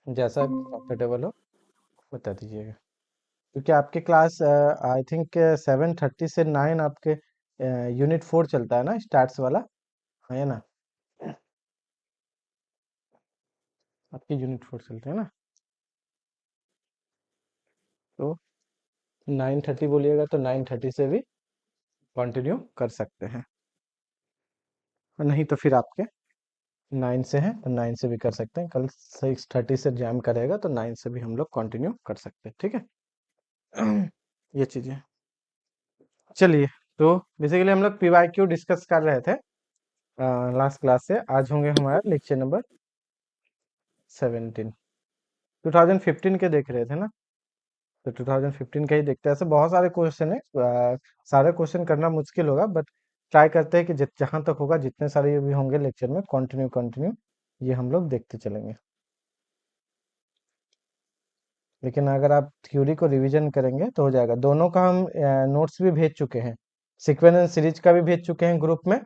जैसा कंफर्टेबल हो बता दीजिएगा। क्योंकि आपके क्लास आई थिंक 7:30 से 9 आपके यूनिट 4 चलता है ना, स्टार्ट्स वाला, है ना? आपके यूनिट 4 चलते हैं ना, तो 9:30 बोलिएगा तो 9:30 से भी कंटिन्यू कर सकते हैं, और नहीं तो फिर आपके 9 से हैं तो 9 से भी कर सकते हैं। कल 6:30 से जैम करेगा तो 9 से भी हम लोग कंटिन्यू कर सकते हैं, ठीक है। ये चीज़ें, चलिए। तो बेसिकली हम लोग पीवाईक्यू डिस्कस कर रहे थे लास्ट क्लास से। आज होंगे हमारा लेक्चर नंबर 17। 2015 के देख रहे थे ना, तो 2015 का ही देखते हैं। ऐसे बहुत सारे क्वेश्चन है, सारे क्वेश्चन करना मुश्किल होगा, बट ट्राई करते हैं कि जहाँ तक होगा, जितने सारे भी होंगे लेक्चर में, कंटिन्यू कंटिन्यू ये हम लोग देखते चलेंगे। लेकिन अगर आप थ्योरी को रिवीजन करेंगे तो हो जाएगा। दोनों का हम नोट्स भी भेज चुके हैं, सीक्वेंस एंड सीरीज का भी भेज चुके हैं ग्रुप में,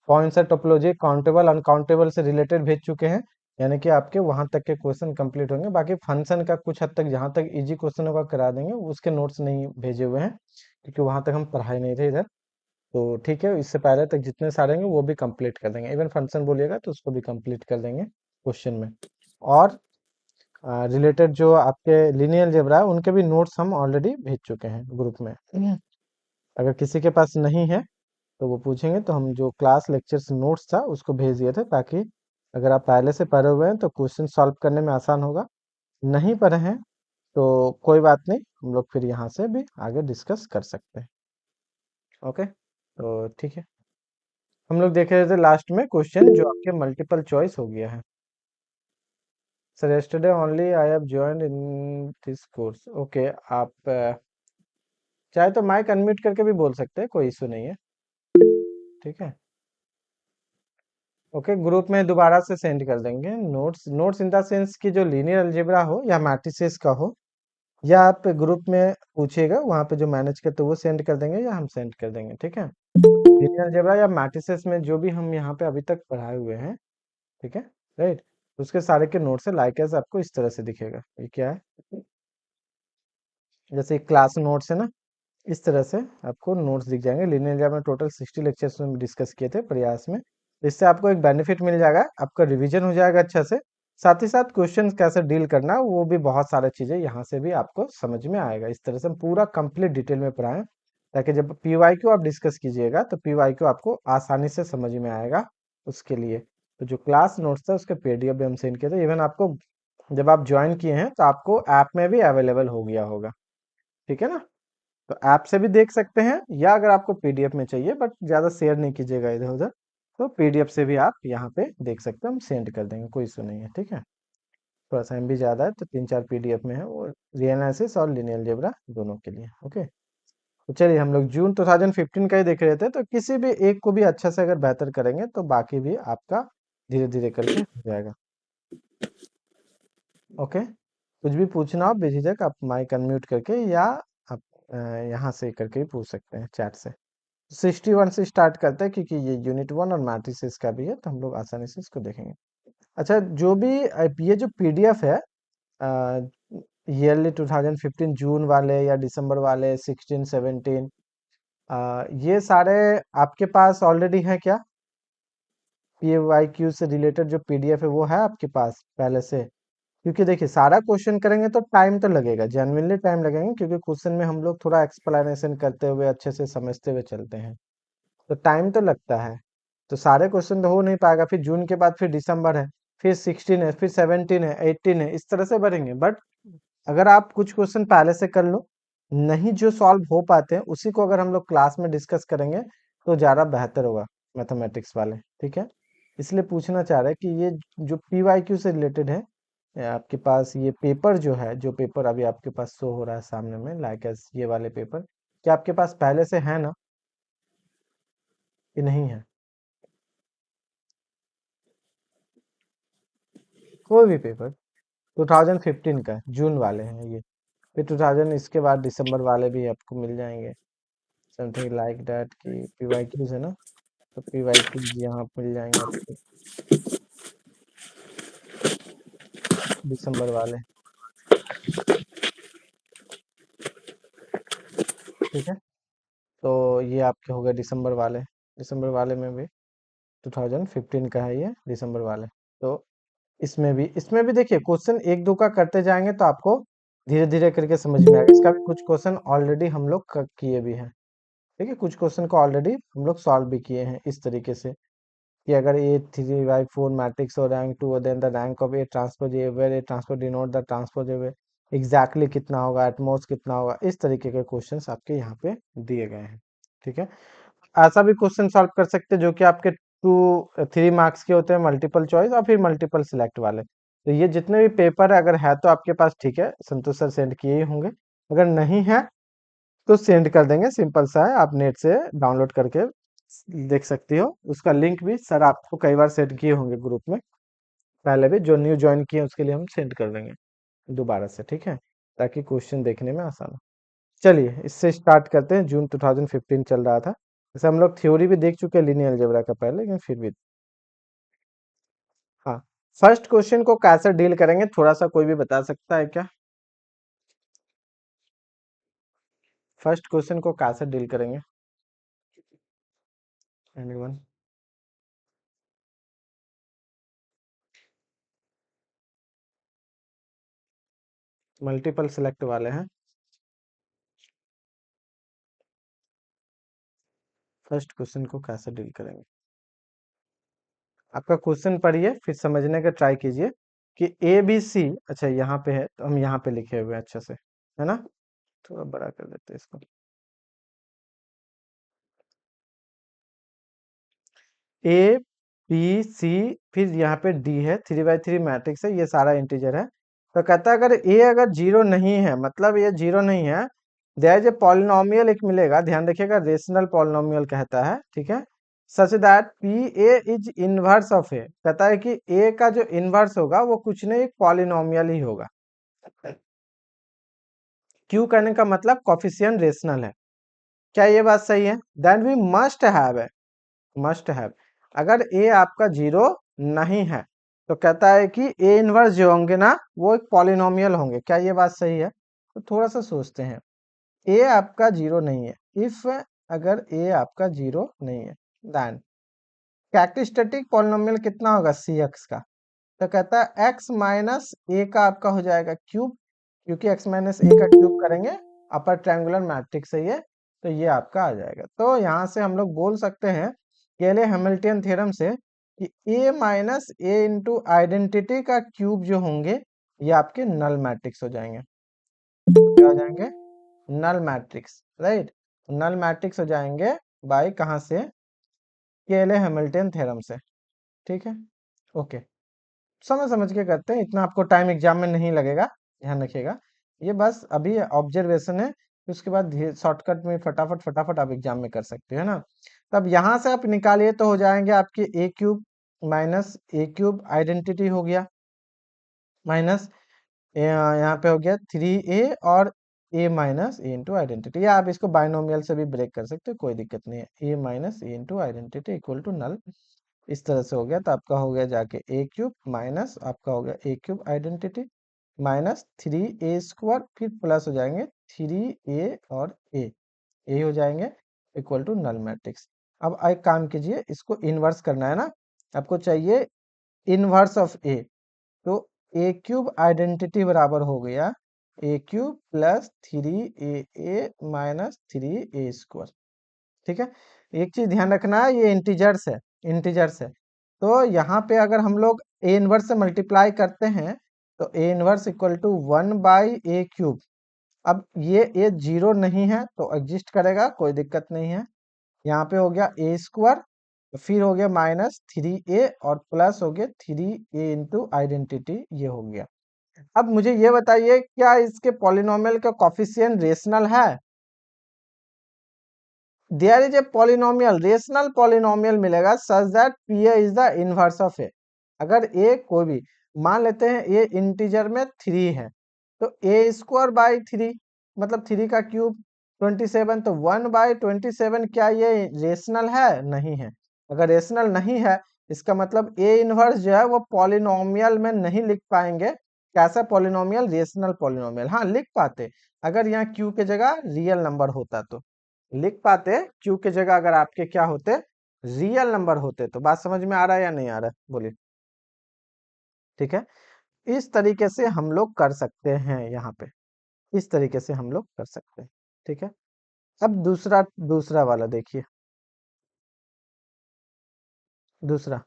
पॉइंट्स और टोपोलॉजी, काउंटेबल अनकाउंटेबल से रिलेटेड भेज चुके हैं। यानी कि आपके वहां तक के क्वेश्चन कंप्लीट होंगे। बाकी फंक्शन का कुछ हद तक, जहां तक इजी क्वेश्चन होगा करा देंगे, उसके नोट्स नहीं भेजे हुए हैं क्योंकि वहां तक हम पढ़ाई नहीं थे इधर। तो ठीक है, इससे पहले तक जितने सारे होंगे वो भी कंप्लीट कर देंगे। इवन फंक्शन बोलिएगा तो उसको भी कंप्लीट कर देंगे क्वेश्चन में। और रिलेटेड जो आपके लिनियर अलजेब्रा है उनके भी नोट्स हम ऑलरेडी भेज चुके हैं ग्रुप में। अगर किसी के पास नहीं है तो वो पूछेंगे, तो हम जो क्लास लेक्चर्स नोट्स था उसको भेज दिए थे, ताकि अगर आप पहले से पढ़े हुए हैं तो क्वेश्चन सॉल्व करने में आसान होगा। नहीं पढ़े हैं तो कोई बात नहीं, हम लोग फिर यहाँ से भी आगे डिस्कस कर सकते हैं। ओके, तो ठीक है। हम लोग देख रहे थे लास्ट में क्वेश्चन जो आपके मल्टीपल चॉइस हो गया है। Sir yesterday only I have joined in this course। Okay, आप चाहे तो माइक अनम्यूट करके भी बोल सकते हैं, कोई इशू नहीं है, ठीक है। ओके, ग्रुप में दोबारा से सेंड कर देंगे notes. Notes in the sense कि जो लीनियर अलजेब्रा हो या मैट्रिसेस का हो, या आप ग्रुप में पूछिएगा, वहाँ पे जो मैनेज करते हैं वो सेंड कर देंगे या हम सेंड कर देंगे, ठीक है। लीनियर अलजेब्रा या मैट्रिसेस में जो भी हम यहाँ पे अभी तक पढ़ाए हुए हैं, ठीक है, राइट, उसके सारे के नोट्स है। लाइक एज आपको इस तरह से दिखेगा, ये क्या है, जैसे क्लास नोट्स है ना, इस तरह से आपको नोट्स दिख जाएंगे। लीनियर अलजेब्रा में टोटल 60 लेक्चर्स में डिस्कस किए थे प्रयास में। इससे आपको एक बेनिफिट मिल जाएगा, आपका रिवीजन हो जाएगा अच्छा से। साथ ही साथ क्वेश्चन कैसे डील करना, वो भी बहुत सारी चीजें यहाँ से भी आपको समझ में आएगा। इस तरह से हम पूरा कंप्लीट डिटेल में पढ़ाएं, ताकि जब पीवाईक्यू आप डिस्कस कीजिएगा तो पीवाईक्यू आपको आसानी से समझ में आएगा। उसके लिए तो जो क्लास नोट्स था उसके पीडीएफ भी हम सेंड किए थे। इवन आपको जब आप ज्वाइन किए हैं तो आपको ऐप में भी अवेलेबल हो गया होगा, ठीक है ना। तो ऐप से भी देख सकते हैं, या अगर आपको पीडीएफ में चाहिए, बट ज़्यादा शेयर नहीं कीजिएगा इधर उधर, तो पीडीएफ से भी आप यहाँ पे देख सकते हैं, हम सेंड कर देंगे, कोई इशू नहीं है, ठीक है। थोड़ा सा एमबी ज़्यादा है तो 3-4 पीडीएफ में है वो, रियलाइसिस और लिनियर अलजेब्रा दोनों के लिए। ओके, तो चलिए हम लोग जून 2015 का ही देख रहे थे। तो किसी भी एक को भी अच्छा से अगर बेहतर करेंगे तो बाकी भी आपका धीरे धीरे करके हो जाएगा। ओके, कुछ भी पूछना हो बेझिझक आप माइक अनम्यूट करके, या आप यहाँ से करके भी पूछ सकते हैं चैट से। 61 से स्टार्ट करते हैं क्योंकि ये यूनिट 1 और मैट्रिसेस का भी है, तो हम लोग आसानी से इसको देखेंगे। अच्छा, जो भी ये जो पीडीएफ है ईयरली 2015 जून वाले या दिसंबर वाले, 16 17, ये सारे आपके पास ऑलरेडी है क्या? पीवाईक्यू से रिलेटेड जो पीडीएफ है वो है आपके पास पहले से? क्योंकि देखिए सारा क्वेश्चन करेंगे तो टाइम तो लगेगा, जेन्युइनली टाइम लगेगा, क्योंकि क्वेश्चन में हम लोग थोड़ा एक्सप्लेनेशन करते हुए अच्छे से समझते हुए चलते हैं, तो टाइम तो लगता है। तो सारे क्वेश्चन तो हो नहीं पाएगा। फिर जून के बाद फिर दिसंबर है, फिर 16 है, फिर 17 है, 18 है, इस तरह से बढ़ेंगे। बट अगर आप कुछ क्वेश्चन पहले से कर लो, नहीं जो सॉल्व हो पाते हैं उसी को अगर हम लोग क्लास में डिस्कस करेंगे तो ज़्यादा बेहतर होगा मैथमेटिक्स वाले, ठीक है। इसलिए पूछना चाह रहे हैं कि ये जो पीवाईक्यू से रिलेटेड है, आपके पास ये पेपर जो है, जो पेपर अभी आपके पास शो हो रहा है सामने में, लाइक एस ये वाले पेपर, क्या आपके पास पहले से है ना, कि नहीं है? कोई भी पेपर 2015 का जून वाले हैं ये, फिर 2000 इसके बाद दिसंबर वाले भी आपको मिल जाएंगे, समथिंग लाइक दैट, कि पीवाईक्यूज है ना, तो पीवाईक्यूज यहाँ मिल जाएंगे आपको। दिसंबर वाले, ठीक है। तो ये आपके हो गए दिसंबर वाले में भी 2015 का है ये दिसंबर वाले। तो इसमें भी देखिए क्वेश्चन एक दो का करते जाएंगे तो आपको धीरे धीरे करके समझ में आएगा। इसका भी कुछ क्वेश्चन ऑलरेडी हम लोग किए भी हैं, ठीक है। कुछ क्वेश्चन को ऑलरेडी हम लोग सॉल्व भी किए हैं इस तरीके से कि अगर ए 3/4 मैट्रिक्स और rank 2 then the rank of A transpose A where A transpose denote the transpose A exactly कितना होगा, एटमोस्ट कितना होगा, इस तरीके के क्वेश्चंस आपके यहाँ पे दिए गए हैं, ठीक है। ऐसा भी क्वेश्चन सॉल्व कर सकते हैं जो कि आपके 2-3 मार्क्स के होते हैं, मल्टीपल चॉइस और फिर मल्टीपल सिलेक्ट वाले। तो ये जितने भी पेपर है अगर है तो आपके पास, ठीक है, संतोष सर सेंड किए ही होंगे। अगर नहीं है तो सेंड कर देंगे, सिंपल सा है, आप नेट से डाउनलोड करके देख सकती हो। उसका लिंक भी सर आपको कई बार सेंड किए होंगे ग्रुप में पहले भी, जो न्यू ज्वाइन किए उसके लिए हम सेंड कर देंगे दोबारा से, ठीक है, ताकि क्वेश्चन देखने में आसान हो। चलिए इससे स्टार्ट करते हैं। जून 2015 चल रहा था। जैसे हम लोग थ्योरी भी देख चुके हैं लीनियर अलजेब्रा का पहले, लेकिन फिर भी हाँ, फर्स्ट क्वेश्चन को कैसे डील करेंगे थोड़ा सा कोई भी बता सकता है क्या? फर्स्ट क्वेश्चन को कैसे डील करेंगे? एनीवन? मल्टीपल सिलेक्ट वाले हैं। फर्स्ट क्वेश्चन को कैसे डील करेंगे? आपका क्वेश्चन पढ़िए फिर समझने का ट्राई कीजिए कि ए बी सी, अच्छा यहाँ पे है तो हम यहाँ पे लिखे हुए हैं अच्छे से, है ना। थोड़ा बड़ा कर देते हैं इसको। ए बी सी, फिर यहाँ पे डी है, 3/3 मैट्रिक्स है, ये सारा इंटीजर है। तो कहता है अगर जीरो नहीं है, मतलब ये जीरो नहीं है, देयर इज ए पॉलिनोमियल एक मिलेगा, ध्यान रखिएगा, रेशनल पॉलिनोमियल कहता है, ठीक है, such that P A is inverse of A. कहता है कि ए का जो इनवर्स होगा वो कुछ नहीं, एक पॉलिनोमियल ही होगा। क्यू कहने का मतलब कॉफिशिएंट रेशनल है। क्या ये बात सही है? देन वी मस्ट हैव है, मस्ट हैव, अगर ए आपका जीरो नहीं है तो कहता है कि ए इनवर्स जो होंगे ना वो एक पॉलिनोमियल होंगे। क्या ये बात सही है? तो थोड़ा सा सोचते हैं। ए आपका जीरो नहीं है, इफ अगर ए आपका जीरो नहीं है देन कैरेक्टरिस्टिक पॉलिनोमियल कितना होगा, सी एक्स का। तो कहता है एक्स माइनस ए का आपका हो जाएगा क्यूब, क्योंकि एक्स माइनस ए का क्यूब करेंगे अपर ट्रायंगुलर मैट्रिक्स है ये, तो ये आपका आ जाएगा। तो यहाँ से हम लोग बोल सकते हैं केले हैमिल्टन थ्योरम से कि ए माइनस ए इंटू आइडेंटिटी का क्यूब जो होंगे ये आपके नल मैट्रिक्स हो जाएंगे। क्या हो जाएंगे? Null matrix, right. Null matrix हो जाएंगे बाय कहाँ से? केले हैमिल्टन थ्योरम से, ठीक है। ओके, समझ समझ के करते हैं, इतना आपको टाइम एग्जाम में नहीं लगेगा, ध्यान रखिएगा। ये बस अभी ऑब्जर्वेशन है, उसके बाद शॉर्टकट में फटाफट फटाफट आप एग्जाम में कर सकते हो, है ना। तब यहाँ से आप निकालिए तो हो जाएंगे आपके ए क्यूब माइनस ए क्यूब आइडेंटिटी हो गया, माइनस यहाँ पे हो गया 3a और a minus A into identity, या आप इसको बाइनोमियल से भी ब्रेक कर सकते हो, कोई दिक्कत नहीं है। a minus A into identity equal to null, इस तरह से हो गया। तो आपका हो गया जाके ए क्यूब माइनस आपका हो गया ए क्यूब आइडेंटिटी माइनस 3a² फिर प्लस हो जाएंगे 3a और ए हो जाएंगे इक्वल टू नल मैट्रिक्स। अब एक काम कीजिए, इसको इनवर्स करना है ना, आपको चाहिए इनवर्स ऑफ ए। तो ए क्यूब आइडेंटिटी बराबर हो गया ए cube plus 3a minus 3a², ठीक है। एक चीज ध्यान रखना है, ये इंटीजर्स है, इंटीजर्स है। तो यहाँ पे अगर हम लोग ए इनवर्स से मल्टीप्लाई करते हैं तो A inverse equal to 1/a³। अब ये जीरो नहीं है तो एग्जिस्ट करेगा, कोई दिक्कत नहीं है। यहाँ पे हो गया a², फिर हो गया माइनस 3a और प्लस हो गया 3a इंटू आइडेंटिटी, ये हो गया। अब मुझे ये बताइए क्या इसके पॉलिनोमियल का कॉफिशिएंट रेशनल है? There is a polynomial, rational polynomial मिलेगा such that P A is the inverse of A. अगर ए कोई भी मान लेते हैं ए इंटीजर में 3 है तो a²/3 मतलब 3 का क्यूब 27, तो 1/27 क्या ये रेशनल है? नहीं है। अगर रेशनल नहीं है इसका मतलब ए इनवर्स जो है वो पॉलिनोमियल में नहीं लिख पाएंगे, कैसा पॉलिनोमियल, रेशनल पॉलिनोमियल। हाँ लिख पाते, अगर यहाँ क्यू के जगह रियल नंबर होता तो लिख पाते, क्यू के जगह अगर आपके क्या होते, रियल नंबर होते। तो बात समझ में आ रहा है या नहीं आ रहा है, बोलिए। ठीक है, इस तरीके से हम लोग कर सकते हैं यहाँ पे, इस तरीके से हम लोग कर सकते हैं। ठीक है, अब दूसरा, दूसरा वाला देखिए, दूसरा,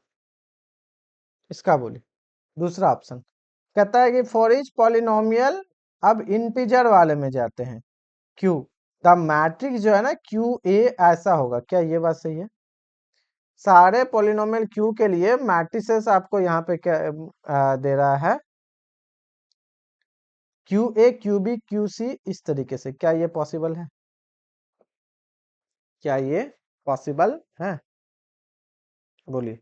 इसका बोलिए, दूसरा ऑप्शन कहता है कि फॉर इच पॉलिनोमियल, अब इंटीजर वाले में जाते हैं, क्यू द मैट्रिक्स जो है ना क्यू ए ऐसा होगा, क्या ये बात सही है? सारे पॉलिनोमियल क्यू के लिए मैट्रिसेस आपको यहाँ पे क्या दे रहा है, Q A Q B Q C, इस तरीके से, क्या ये पॉसिबल है? क्या ये पॉसिबल है? बोलिए।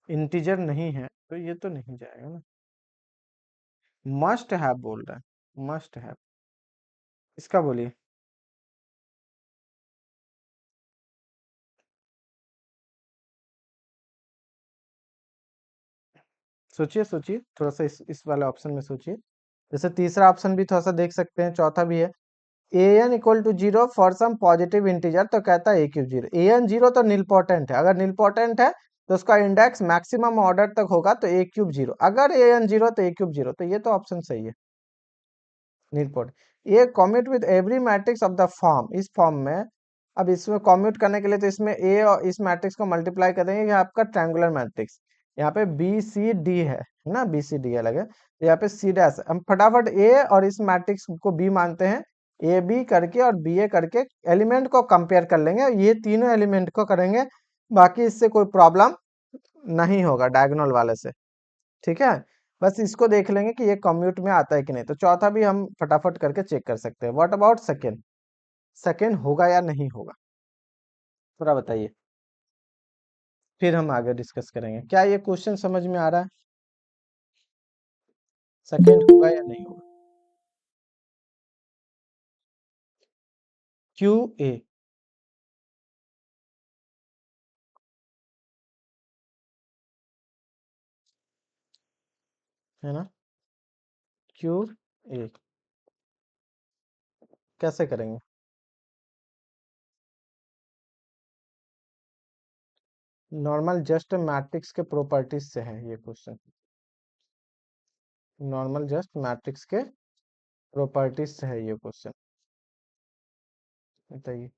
इंटीजर नहीं है तो ये तो नहीं जाएगा ना, मस्ट हैव बोल रहा है, मस्ट हैव, इसका बोलिए। सोचिए सोचिए थोड़ा सा, इस वाले ऑप्शन में सोचिए। जैसे तीसरा ऑप्शन भी थोड़ा सा देख सकते हैं, चौथा भी है, A n equal to zero for some positive integer, तो कहता है A cube zero. A n zero तो निलपोटेंट है, अगर निलपोटेंट है तो उसका इंडेक्स मैक्सिमम ऑर्डर तक होगा, तो ए क्यूब जीरो, अगर ए एन जीरो तो ए क्यूब जीरो, तो ये तो ऑप्शन सही है, निलपोटेंट। ये commute with every matrix of the form, इस फॉर्म में, अब इसमें कॉम्यूट करने के लिए तो इसमें ए और इस मैट्रिक्स को मल्टीप्लाई कर देंगे, ये आपका ट्रायंगुलर मैट्रिक्स, यहाँ पे बी सी डी है ना, बी सी डी अलग है, तो यहाँ पे सी डैश, हम फटाफट ए और इस मैट्रिक्स को बी मानते हैं, ए बी करके और बी ए करके एलिमेंट को कंपेयर कर लेंगे, ये तीनों एलिमेंट को करेंगे, बाकी इससे कोई प्रॉब्लम नहीं होगा डायगोनल वाले से। ठीक है, बस इसको देख लेंगे कि ये कम्यूट में आता है कि नहीं, तो चौथा भी हम फटाफट करके चेक कर सकते हैं। व्हाट अबाउट सेकेंड, सेकेंड होगा या नहीं होगा, थोड़ा बताइए, फिर हम आगे डिस्कस करेंगे। क्या ये क्वेश्चन समझ में आ रहा है, सेकेंड होगा या नहीं होगा? क्यू ए, है ना, क्यू ए कैसे करेंगे? नॉर्मल जस्ट मैट्रिक्स के प्रॉपर्टीज से है ये क्वेश्चन, नॉर्मल जस्ट मैट्रिक्स के प्रॉपर्टीज से है ये क्वेश्चन, बताइए,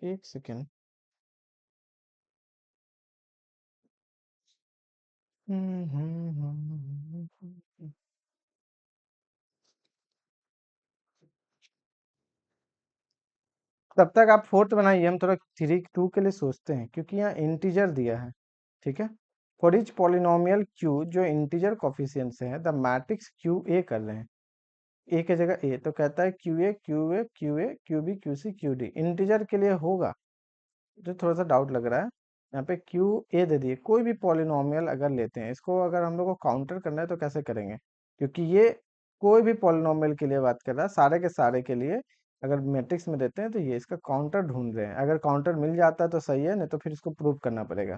एक सेकेंड। तब तक आप फोर्थ बनाइए, हम थोड़ा थ्री टू के लिए सोचते हैं, क्योंकि यहाँ इंटीजर दिया है। ठीक है, फॉर इच पॉलिनोमियल क्यू जो इंटीजर कोफिशिएंट से है, द मैट्रिक्स क्यू ए कर रहे हैं, ए की जगह ए, तो कहता है Q A Q A Q A Q B Q C Q D, integer के लिए होगा, जो थोड़ा सा डाउट लग रहा है। यहाँ पे क्यू ए दे दिए, कोई भी पॉलिनोमियल अगर लेते हैं, इसको अगर हम लोग को काउंटर करना है तो कैसे करेंगे, क्योंकि ये कोई भी पॉलिनोमियल के लिए बात कर रहा है, सारे के सारे के लिए अगर मैट्रिक्स में देते हैं, तो ये इसका काउंटर ढूंढ रहे हैं, अगर काउंटर मिल जाता है तो सही है, नहीं तो फिर इसको प्रूव करना पड़ेगा।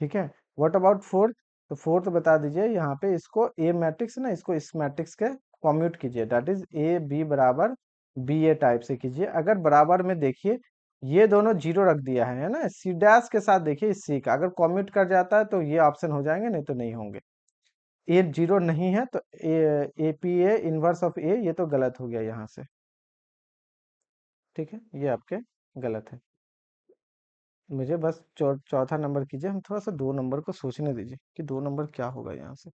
ठीक है, व्हाट अबाउट फोर्थ, तो फोर्थ बता दीजिए, यहाँ पे इसको ए मैट्रिक्स ना, इसको इस मैट्रिक्स के कॉम्यूट कीजिए, दैट इज ए बी बराबर बी ए टाइप से कीजिए, अगर बराबर में देखिए ये दोनों जीरो रख दिया है ना, सी डैश के साथ देखिए इस सी का, अगर कॉम्यूट कर जाता है तो ये ऑप्शन हो जाएंगे, नहीं तो नहीं होंगे। ए जीरो नहीं है तो A P A inverse of A, ये तो गलत हो गया यहाँ से। ठीक है, ये आपके गलत है, मुझे बस चौथा नंबर कीजिए, हम थोड़ा सा दो नंबर को सोचने दीजिए कि दो नंबर क्या होगा यहाँ से।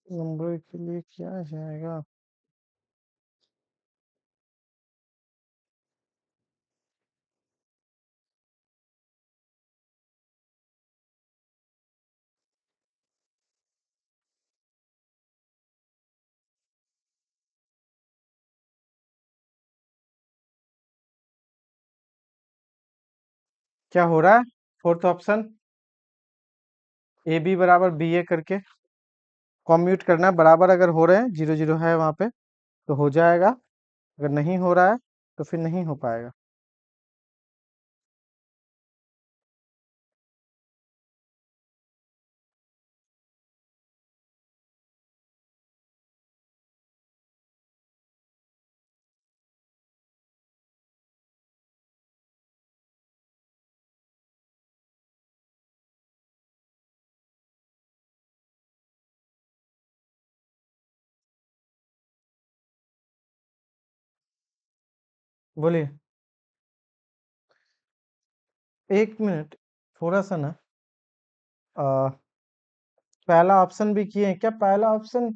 नंबर के लिए क्या जाएगा? क्या हो रहा है? फोर्थ ऑप्शन ए बी बराबर बी ए करके कॉम्प्यूट करना है। बराबर अगर हो रहे हैं, जीरो जीरो है वहां पे, तो हो जाएगा। अगर नहीं हो रहा है तो फिर नहीं हो पाएगा। बोलिए। एक मिनट, थोड़ा सा ना, आ, पहला ऑप्शन भी किए हैं क्या? पहला ऑप्शन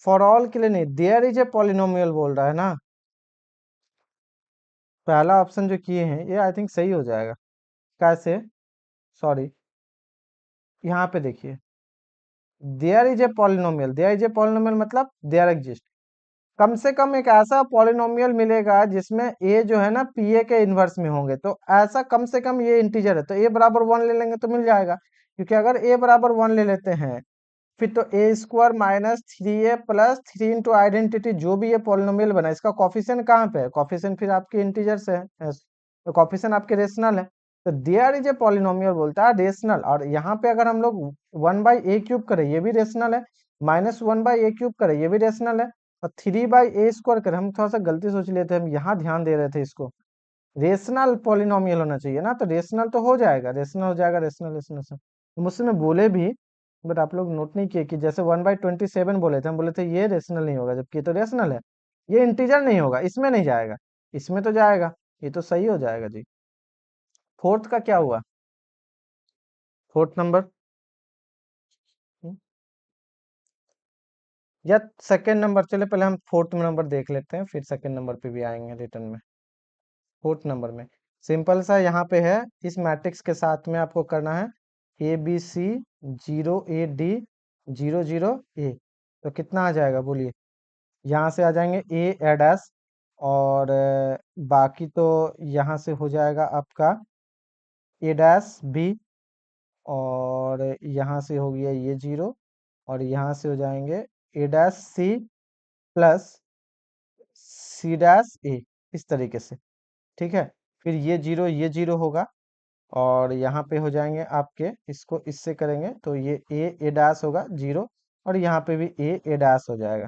फॉर ऑल के लिए नहीं, देयर इज ए पॉलिनोमियल बोल रहा है ना। पहला ऑप्शन जो किए हैं ये आई थिंक सही हो जाएगा। कैसे? सॉरी, यहाँ पे देखिए, there is a polynomial, there is a polynomial मतलब देयर एग्जिस्ट। कम से कम एक ऐसा पॉलिनोमियल मिलेगा जिसमें ए जो है ना पी ए के इन्वर्स में होंगे, तो ऐसा कम से कम ये इंटीजर है, तो ए बराबर वन ले लेंगे तो मिल जाएगा। क्योंकि अगर ए बराबर वन ले लेते हैं, फिर तो ए स्क्वायर माइनस थ्री ए प्लस थ्री इंटू आइडेंटिटी जो भी ये पॉलिनोमियल बना, इसका कॉफिशिएंट कहाँ पे है? कॉफिशिएंट फिर आपके इंटीजर से है, तो कॉफिशिएंट आपके रेशनल है। तो देयर इज ए पॉलिनोमियल बोलता है रेशनल, और यहाँ पे अगर हम लोग वन बाई ए क्यूब करें ये भी रेशनल है, minus one by A cube करें ये भी रेशनल है, और थ्री बाई ए स्क्वायर करें, हम थोड़ा सा गलती सोच लेते हैं, हम यहाँ ध्यान दे रहे थे इसको। रेशनल पॉलिनोमियल होना चाहिए ना, तो रेशनल तो हो जाएगा, रेशनल हो जाएगा, रेशनल रेशनल से मुझसे में बोले भी, बट आप लोग नोट नहीं किए कि जैसे वन बाई ट्वेंटी सेवन बोले थे, हम बोले थे ये रेशनल नहीं होगा, जबकि ये तो रेशनल है। ये इंटीजर नहीं होगा, इसमें नहीं जाएगा, इसमें तो जाएगा। ये तो सही हो जाएगा जी। फोर्थ का क्या हुआ? फोर्थ नंबर या सेकंड नंबर, चले पहले हम फोर्थ नंबर देख लेते हैं, फिर सेकंड नंबर पे भी आएंगे रिटर्न में। फोर्थ नंबर में सिंपल सा यहाँ पे है, इस मैट्रिक्स के साथ में आपको करना है A B C, zero A D, zero zero A. तो कितना आ जाएगा बोलिए? यहाँ से आ जाएंगे ए डैश, और बाकी तो यहाँ से हो जाएगा आपका ए डैश बी, और यहाँ से हो गया ये जीरो, और यहाँ से हो जाएंगे A dash C plus C dash A, इस तरीके से। ठीक है, फिर ये जीरो होगा, और यहाँ पे हो जाएंगे आपके, इसको इससे करेंगे तो ये ए डैश होगा जीरो, और यहाँ पे भी ए डैश हो जाएगा।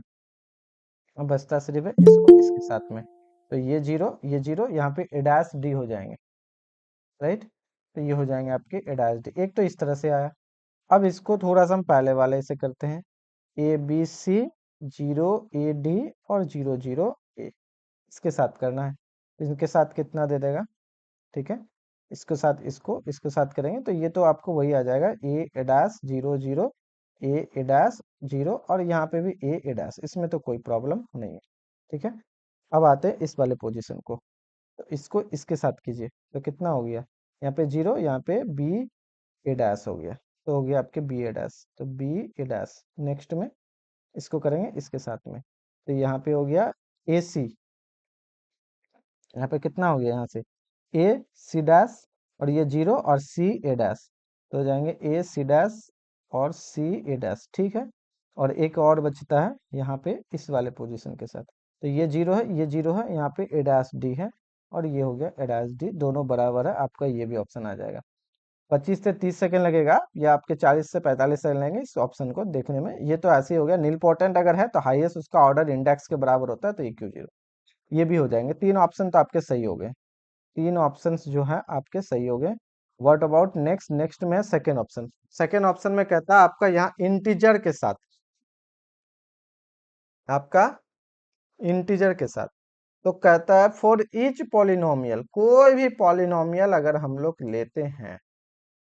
अब बचता सिर्फ है इसको इसके साथ में, तो ये जीरो यहाँ पे ए डैश डी हो जाएंगे। राइट, तो ये हो जाएंगे आपके ए डैश डी। एक तो इस तरह से आया। अब इसको थोड़ा सा हम पहले वाले से करते हैं, A B C, zero A D, और जीरो जीरो ए, इसके साथ करना है। इनके साथ कितना दे देगा? ठीक है, इसके साथ इसके साथ करेंगे तो ये तो आपको वही आ जाएगा, ए डैश जीरो जीरो, ए डैश जीरो, और यहाँ पे भी ए डैश, इसमें तो कोई प्रॉब्लम नहीं है। ठीक है, अब आते हैं इस वाले पोजीशन को, तो इसको इसके साथ कीजिए, तो कितना हो गया? यहाँ पे जीरो, यहाँ पे बी ए डैश हो गया, तो हो गया आपके बी ए डैश, तो बी ए डैश। नेक्स्ट में इसको करेंगे इसके साथ में, तो यहाँ पे हो गया ए सी, यहाँ पे कितना हो गया? यहाँ से ए सी डैश, और ये जीरो, और सी ए डैश, तो हो जाएंगे ए सी डैश और सी ए डैश। ठीक है, और एक और बचता है यहाँ पे इस वाले पोजीशन के साथ, तो ये जीरो है, ये जीरो है, यहाँ पे ए डैश डी है, और ये हो गया ए डैश डी, दोनों बराबर है, आपका ये भी ऑप्शन आ जाएगा। 25 से 30 सेकंड लगेगा, या आपके 40 से 45 सेकंड लगेंगे इस ऑप्शन को देखने में। ये तो ऐसे ही हो गया, नील पोर्टेंट अगर है तो हाईएस्ट उसका ऑर्डर इंडेक्स के बराबर होता है, तो ये क्यू जीरो। ये भी हो जाएंगे, तीन ऑप्शन तो आपके सही हो गए, तीन ऑप्शंस जो है आपके सही हो गए। What about next? नेक्स्ट में सेकेंड ऑप्शन। सेकेंड ऑप्शन में कहता है आपका यहाँ इंटीजर के साथ, आपका इंटीजर के साथ, तो कहता है फॉर ईच पॉलिनोमियल, कोई भी पॉलिनोमियल अगर हम लोग लेते हैं,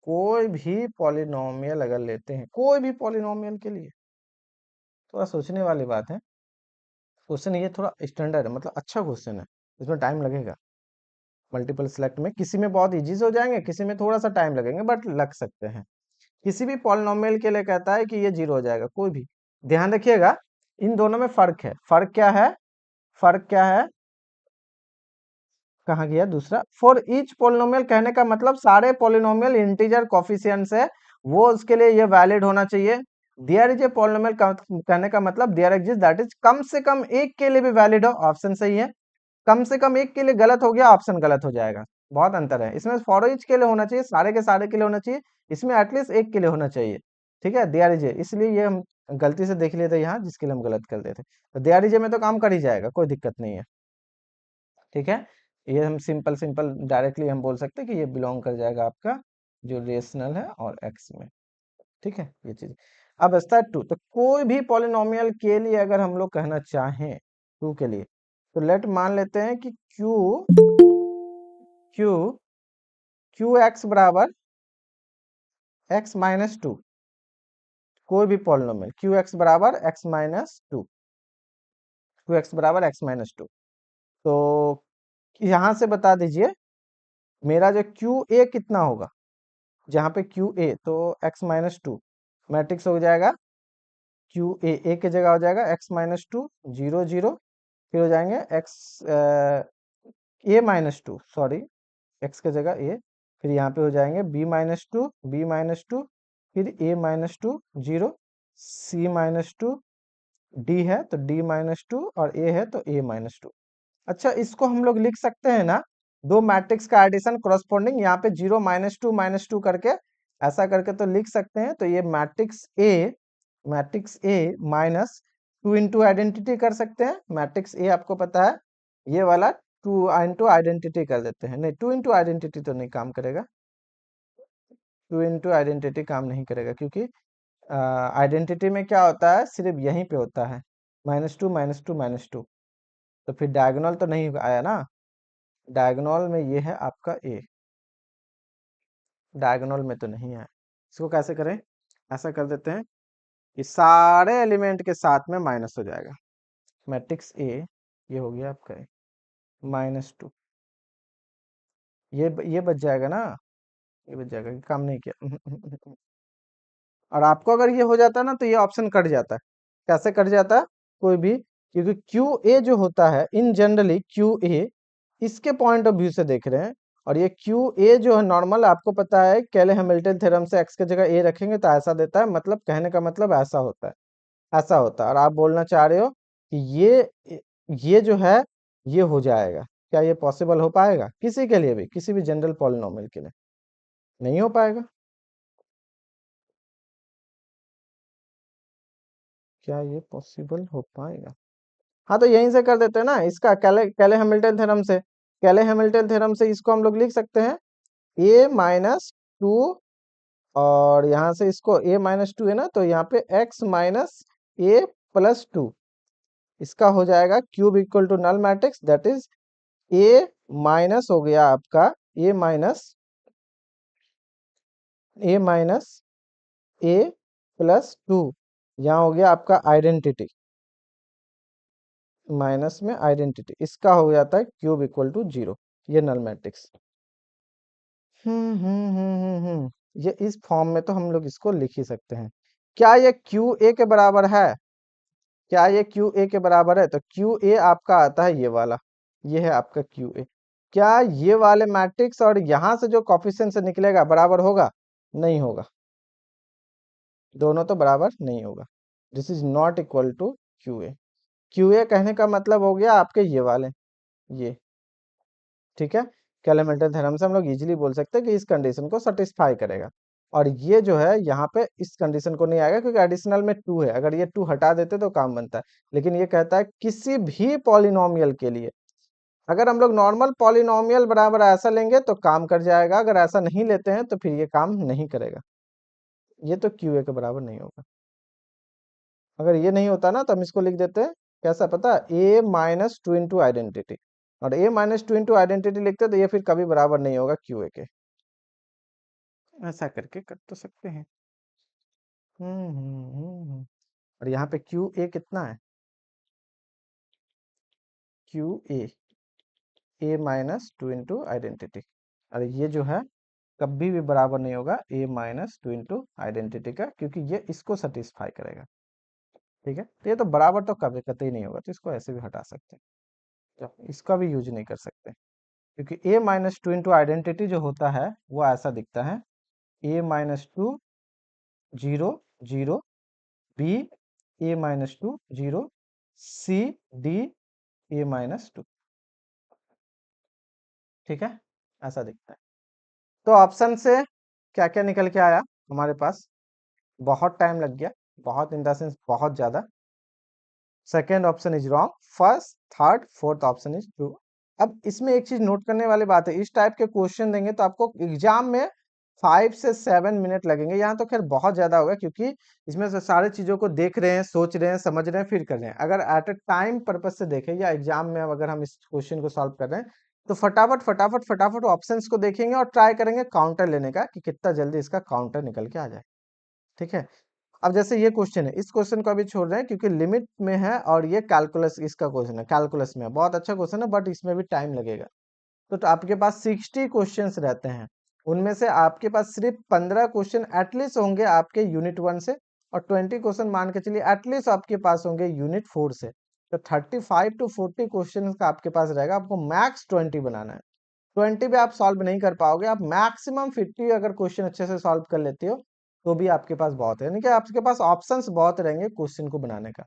कोई भी पॉलिनोमियल अगर लेते हैं, कोई भी पॉलिनोमियल के लिए, थोड़ा सोचने वाली बात है। क्वेश्चन ये थोड़ा स्टैंडर्ड है, मतलब अच्छा क्वेश्चन है। इसमें टाइम लगेगा। मल्टीपल सिलेक्ट में किसी में बहुत इजी से हो जाएंगे, किसी में थोड़ा सा टाइम लगेंगे, बट लग सकते हैं। किसी भी पॉलिनोमियल के लिए कहता है कि ये जीरो हो जाएगा, कोई भी। ध्यान रखिएगा, इन दोनों में फर्क है। फर्क क्या है? फर्क क्या है? कहाँ गया दूसरा? फॉर ईच पोलिनोमियल कहने का मतलब सारे पोलिनोमियल इंटीजर कोफिशिएंट्स है, वो उसके लिए ये वैलिड होना चाहिए। देयर इज ए पोलिनोमियल कहने का मतलब देयर एग्जिस्ट दैट इज कम से कम एक के लिए भी वैलिड हो, ऑप्शन सही है। कम से कम एक के लिए गलत हो गया, ऑप्शन गलत हो जाएगा। बहुत अंतर है इसमें। फॉर ईच के लिए होना चाहिए, सारे के सारे के लिए होना चाहिए। इसमें एटलीस्ट एक के लिए होना चाहिए। ठीक है, देयर इज ए, इसलिए ये हम गलती से देख लेते यहाँ, जिसके लिए हम गलत कर देते। तो देयर इज ए में तो काम कर ही जाएगा, कोई दिक्कत नहीं है। ठीक है, ये हम सिंपल सिंपल डायरेक्टली हम बोल सकते हैं कि ये बिलोंग कर जाएगा आपका जो रेशनल है और एक्स में। ठीक है, ये चीज। अब बचता है टू। तो कोई भी पॉलिनोमियल के लिए अगर हम लोग कहना चाहें टू के लिए, तो लेट मान लेते हैं कि क्यू क्यू क्यू एक्स बराबर एक्स माइनस टू। कोई भी पॉलिनोमियल क्यू एक्स बराबर x minus to, Q x बराबर एक्स माइनस टू। तो यहां से बता दीजिए मेरा जो क्यू ए कितना होगा। जहाँ पे क्यू ए, तो एक्स माइनस टू मैट्रिक्स हो जाएगा। क्यू ए की जगह हो जाएगा x minus two, zero zero. फिर हो जाएंगे x A minus two, sorry, x की जगह ए। फिर यहाँ पे हो जाएंगे B minus two, B minus two, फिर A minus two, zero, C minus two, D है तो डी माइनस टू, और ए है तो ए माइनस टू। अच्छा, इसको हम लोग लिख सकते हैं ना, दो मैट्रिक्स का एडिशन कॉरस्पॉन्डिंग, यहाँ पे जीरो माइनस टू करके, ऐसा करके तो लिख सकते हैं। तो ये matrix A minus two into identity कर सकते हैं। मैट्रिक्स ए आपको पता है, ये वाला टू इंटू आइडेंटिटी कर देते हैं। नहीं, टू इंटू आइडेंटिटी तो नहीं काम करेगा। टू इंटू आइडेंटिटी काम नहीं करेगा, क्योंकि आइडेंटिटी में क्या होता है, सिर्फ यहीं पे होता है minus two minus two minus two. तो फिर डायगोनल तो नहीं आया ना। डायगोनल में ये है आपका ए, डायगोनल में तो नहीं है। इसको कैसे करें? ऐसा कर देते हैं कि सारे एलिमेंट के साथ में माइनस हो जाएगा। मैट्रिक्स ए, ये हो गया आपका माइनस टू। ये बच जाएगा ना, ये बच जाएगा, ये काम नहीं किया। और आपको अगर ये हो जाता है ना, तो ये ऑप्शन कट जाता है। कैसे कट जाता है? कोई भी, क्योंकि क्यू ए जो होता है इन जनरली क्यू ए, इसके पॉइंट ऑफ व्यू से देख रहे हैं। और ये क्यू ए जो है नॉर्मल, आपको पता है केले हैमिल्टन थ्योरम से एक्स की जगह ए रखेंगे तो ऐसा देता है, मतलब कहने का मतलब ऐसा होता है, ऐसा होता है। और आप बोलना चाह रहे हो कि ये जो है ये हो जाएगा। क्या ये पॉसिबल हो पाएगा किसी के लिए भी, किसी भी जनरल पॉलिनोमियल के लिए? नहीं हो पाएगा। क्या ये पॉसिबल हो पाएगा? हाँ, तो यहीं से कर देते हैं ना इसका, कैले कैले हैमिल्टन थ्योरम से। कैले हैमिल्टन थ्योरम से इसको हम लोग लिख सकते हैं ए माइनस टू, और यहाँ से इसको ए माइनस टू है ना, तो यहाँ पे x minus A plus two. इसका हो जाएगा cube equal to null matrix, that is A minus हो गया आपका A minus A plus two. यहाँ हो गया आपका आइडेंटिटी, माइनस में आइडेंटिटी, इसका हो जाता है क्यूब इक्वल टू जीरो। ये नल मैट्रिक्स। ये इस फॉर्म में तो हम लोग इसको लिख ही सकते हैं। क्या ये क्यू ए के बराबर है? क्या ये क्यू ए के बराबर है? तो क्यू ए आपका आता है ये वाला, ये है आपका क्यू ए। क्या ये वाले मैट्रिक्स और यहां से जो कोफिशिएंट से निकलेगा बराबर होगा? नहीं होगा, दोनों तो बराबर नहीं होगा। This is not equal to Q A. Q A कहने का मतलब हो गया आपके ये वाले, ये। ठीक है, कैलमेंटर थ्योरम से हम लोग इजीली बोल सकते हैं कि इस कंडीशन को सेटिस्फाई करेगा। और ये जो है यहाँ पे इस कंडीशन को नहीं आएगा, क्योंकि एडिशनल में टू है, अगर ये टू हटा देते तो काम बनता है। लेकिन ये कहता है किसी भी पॉलिनोमियल के लिए, अगर हम लोग नॉर्मल पॉलिनोमियल बराबर ऐसा लेंगे तो काम कर जाएगा, अगर ऐसा नहीं लेते हैं तो फिर ये काम नहीं करेगा। ये तो क्यू ए के बराबर नहीं होगा। अगर ये नहीं होता ना, तो हम इसको लिख देते हैं कैसा, पता, ए माइनस टू इंटू आइडेंटिटी। और ए माइनस टू इंटू आइडेंटिटी लिखते तो ये फिर कभी बराबर नहीं होगा क्यू ए के। ऐसा करके कर तो सकते हैं। हम्म हम्म हम्म हम्म। और यहाँ पे क्यू ए कितना है, क्यू ए माइनस टू इंटू आइडेंटिटी। और ये जो है कभी भी बराबर नहीं होगा ए माइनस टू इंटू आइडेंटिटी का, क्योंकि ये इसको सेटिस्फाई करेगा। ठीक है, तो ये तो बराबर तो कभी कतई नहीं होगा, तो इसको ऐसे भी हटा सकते हैं, तो इसका भी यूज नहीं कर सकते, क्योंकि A minus two into identity जो होता है वो ऐसा दिखता है, A minus two zero zero, B A minus two zero, C D A minus two. ठीक है, ऐसा दिखता है। तो ऑप्शन से क्या क्या निकल के आया हमारे पास, बहुत टाइम लग गया, बहुत इन द सेंस बहुत ज्यादा। Second option is wrong, first third fourth option is true. अब इसमें एक चीज नोट करने वाली बात है, इस टाइप के क्वेश्चन देंगे तो आपको एग्जाम में 5 से 7 मिनट लगेंगे, यहाँ तो खैर बहुत ज्यादा होगा, क्योंकि इसमें से सारी चीजों को देख रहे हैं, सोच रहे हैं, समझ रहे हैं, फिर कर रहे हैं। अगर एट अ टाइम पर्पज से देखें या एग्जाम में अगर हम इस क्वेश्चन को सॉल्व कर रहे हैं, तो फटाफट फटाफट फटाफट ऑप्शंस को देखेंगे और ट्राई करेंगे काउंटर लेने का, कि कितना जल्दी इसका काउंटर निकल के आ जाए। ठीक है, अब जैसे ये क्वेश्चन है, इस क्वेश्चन को अभी छोड़ रहे हैं क्योंकि लिमिट में है, और ये कैलकुलस इसका क्वेश्चन है, कैलकुलस में है, बहुत अच्छा क्वेश्चन है, बट इसमें भी टाइम लगेगा। तो आपके पास 60 क्वेश्चंस रहते हैं, उनमें से आपके पास सिर्फ 15 क्वेश्चन एटलीस्ट होंगे आपके यूनिट 1 से, और 20 क्वेश्चन मान के चलिए एटलीस्ट आपके पास होंगे यूनिट 4 से। तो 35 to 40 क्वेश्चन का आपके पास रहेगा, आपको मैक्स 20 बनाना है। 20 पे आप सॉल्व नहीं कर पाओगे, आप मैक्सिमम 50 अगर क्वेश्चन अच्छे से सॉल्व कर लेते हो तो भी आपके पास बहुत है, यानी कि आपके पास ऑप्शंस बहुत रहेंगे क्वेश्चन को बनाने का।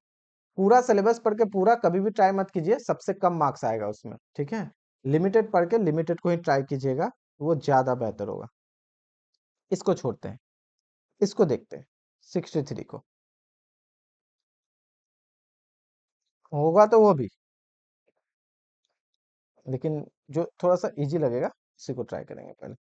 पूरा सिलेबस पढ़ के पूरा कभी भी ट्राई मत कीजिए, सबसे कम मार्क्स आएगा उसमें। ठीक है, लिमिटेड पढ़ के लिमिटेड को ही ट्राई कीजिएगा, वो ज्यादा बेहतर होगा। इसको छोड़ते हैं, इसको देखते हैं, 63 को। होगा तो वो भी, लेकिन जो थोड़ा सा इजी लगेगा उसी को ट्राई करेंगे पहले।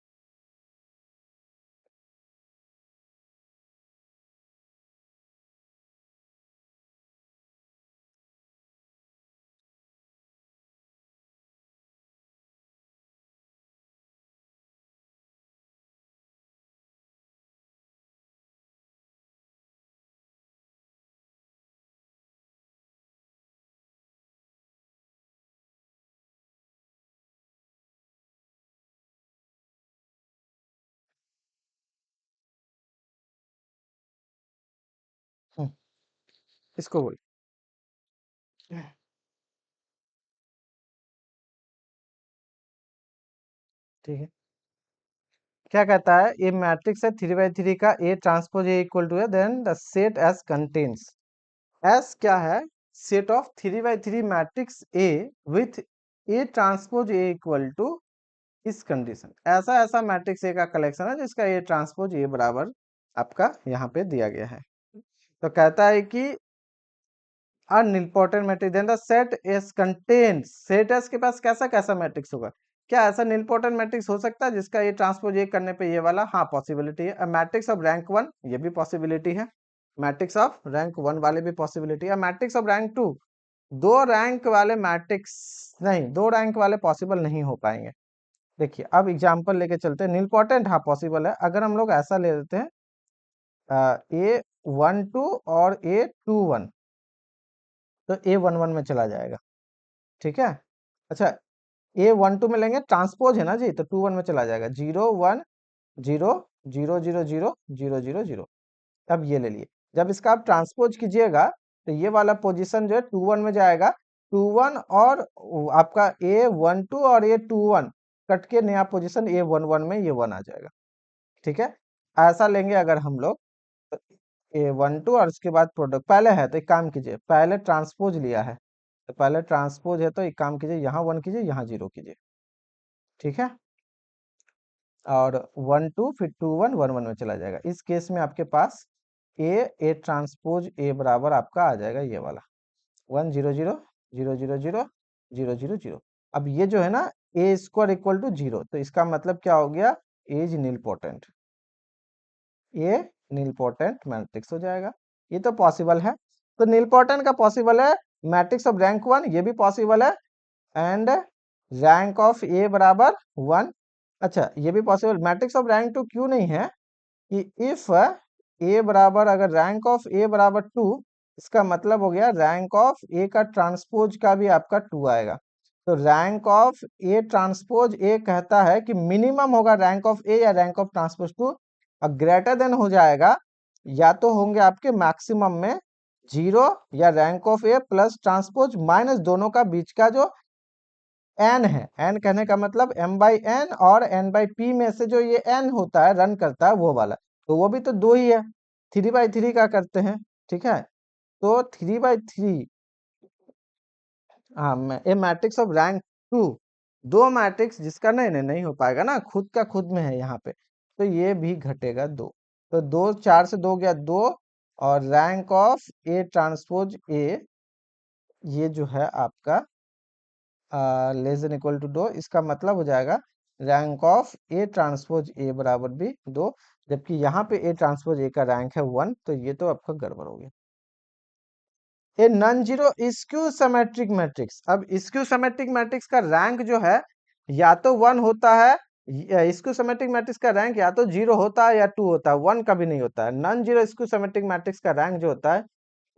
हम्म, इसको बोल। ठीक है, क्या कहता है, ये मैट्रिक्स है 3 by 3 का, A transpose A equal to है, then the set S contains, S क्या है, set of 3 by 3 matrix A with A transpose A equal to इस कंडीशन। ऐसा ऐसा मैट्रिक्स ए का कलेक्शन है जिसका ए ट्रांसपोज ए बराबर आपका यहाँ पे दिया गया है। तो कहता है कि unimportant matrix, then the set S contains, set S के पास कैसा कैसा मैट्रिक्स होगा। क्या ऐसा इम्पोर्टेंट मैट्रिक्स हो सकता है जिसका ये ट्रांसपोज ये करने पे ये वाला, हाँ पॉसिबिलिटी है। मैट्रिक्स ऑफ रैंक 1, ये भी पॉसिबिलिटी है। मैट्रिक्स ऑफ रैंक 1 वाले भी पॉसिबिलिटी है। मैट्रिक्स ऑफ रैंक 2, दो रैंक वाले मैट्रिक्स नहीं, दो रैंक वाले पॉसिबल नहीं हो पाएंगे। देखिए अब एग्जांपल लेके चलते हैं, इम्पोर्टेंट हाँ पॉसिबल है। अगर हम लोग ऐसा ले लेते हैं, A12 और A21, तो A11 में चला जाएगा। ठीक है, अच्छा A12 में लेंगे, ट्रांसपोज है ना जी, तो 21 में चला जाएगा, 0 1 0 0 0 0 0 0 0। अब ये ले लिए, जब इसका आप ट्रांसपोज कीजिएगा तो ये वाला पोजीशन जो है 21 में जाएगा। 21 और आपका A12 और A21 कट के नया पोजीशन A11 में ये 1 आ जाएगा। ठीक है, ऐसा लेंगे अगर हम लोग, तो A12 और उसके बाद प्रोडक्ट पहले है, तो एक काम कीजिए, पहले ट्रांसपोज लिया है, तो पहले ट्रांसपोज है तो एक काम कीजिए, यहाँ 1 कीजिए, यहाँ 0 कीजिए। ठीक है, और 1 2 फिर 2 1 1 1 में चला जाएगा। इस केस में आपके पास ए ट्रांसपोज ए बराबर आपका आ जाएगा ये वाला, 1 0 0 0 0 0 0 0 0। अब ये जो है ना, ए स्क्वायर इक्वल टू 0, तो इसका मतलब क्या हो गया, ए इज नीलपोटेंट, ये नीलपोटेंट मैट्रिक्स हो जाएगा। ये तो पॉसिबल है, तो नीलपोटेंट का पॉसिबल है, मैट्रिक्स ऑफ रैंक 1 ये भी पॉसिबल है, एंड रैंक ऑफ ए बराबर 1। अच्छा ये भी पॉसिबल, मैट्रिक्स ऑफ रैंक 2 क्यों नहीं है, कि इफ ए बराबर, अगर रैंक ऑफ ए बराबर 2, इसका मतलब हो गया रैंक ऑफ ए का ट्रांसपोज का भी आपका 2 आएगा। तो रैंक ऑफ ए ट्रांसपोज ए कहता है कि मिनिमम होगा रैंक ऑफ ए या रैंक ऑफ ट्रांसपोज 2, और ग्रेटर देन हो जाएगा या तो होंगे आपके मैक्सिमम में 0 या rank of A plus transpose minus दोनों का बीच का जो एन है। एन कहने का मतलब एम बाई एन और एन बाई पी में से जो ये एन होता है रन करता है वो वाला, तो वो भी तो 2 ही है, 3/3 का करते हैं। ठीक है, तो 3/3, हाँ ए मैट्रिक्स ऑफ रैंक 2, दो मैट्रिक्स जिसका नहीं नहीं नहीं हो पाएगा ना, खुद का खुद में है यहाँ पे, तो ये भी घटेगा 2। तो 2 4 से 2 गया 2, और रैंक ऑफ ए ट्रांसपोज ए ये जो है आपका लेस देन इक्वल टू 2, इसका मतलब हो जाएगा रैंक ऑफ ए ट्रांसपोज ए बराबर भी 2, जबकि यहाँ पे ए ट्रांसपोज ए का रैंक है 1, तो ये तो आपका गड़बड़ हो गया। A non zero skew symmetric matrix, अब स्क्यू सिमेट्रिक मैट्रिक्स का रैंक जो है या तो 1 होता है, स्क्यू सिमेट्रिक मैट्रिक्स का रैंक या तो 0 होता है या 2 होता है, 1 कभी नहीं होता है। Non zero skew symmetric matrix का रैंक जो होता है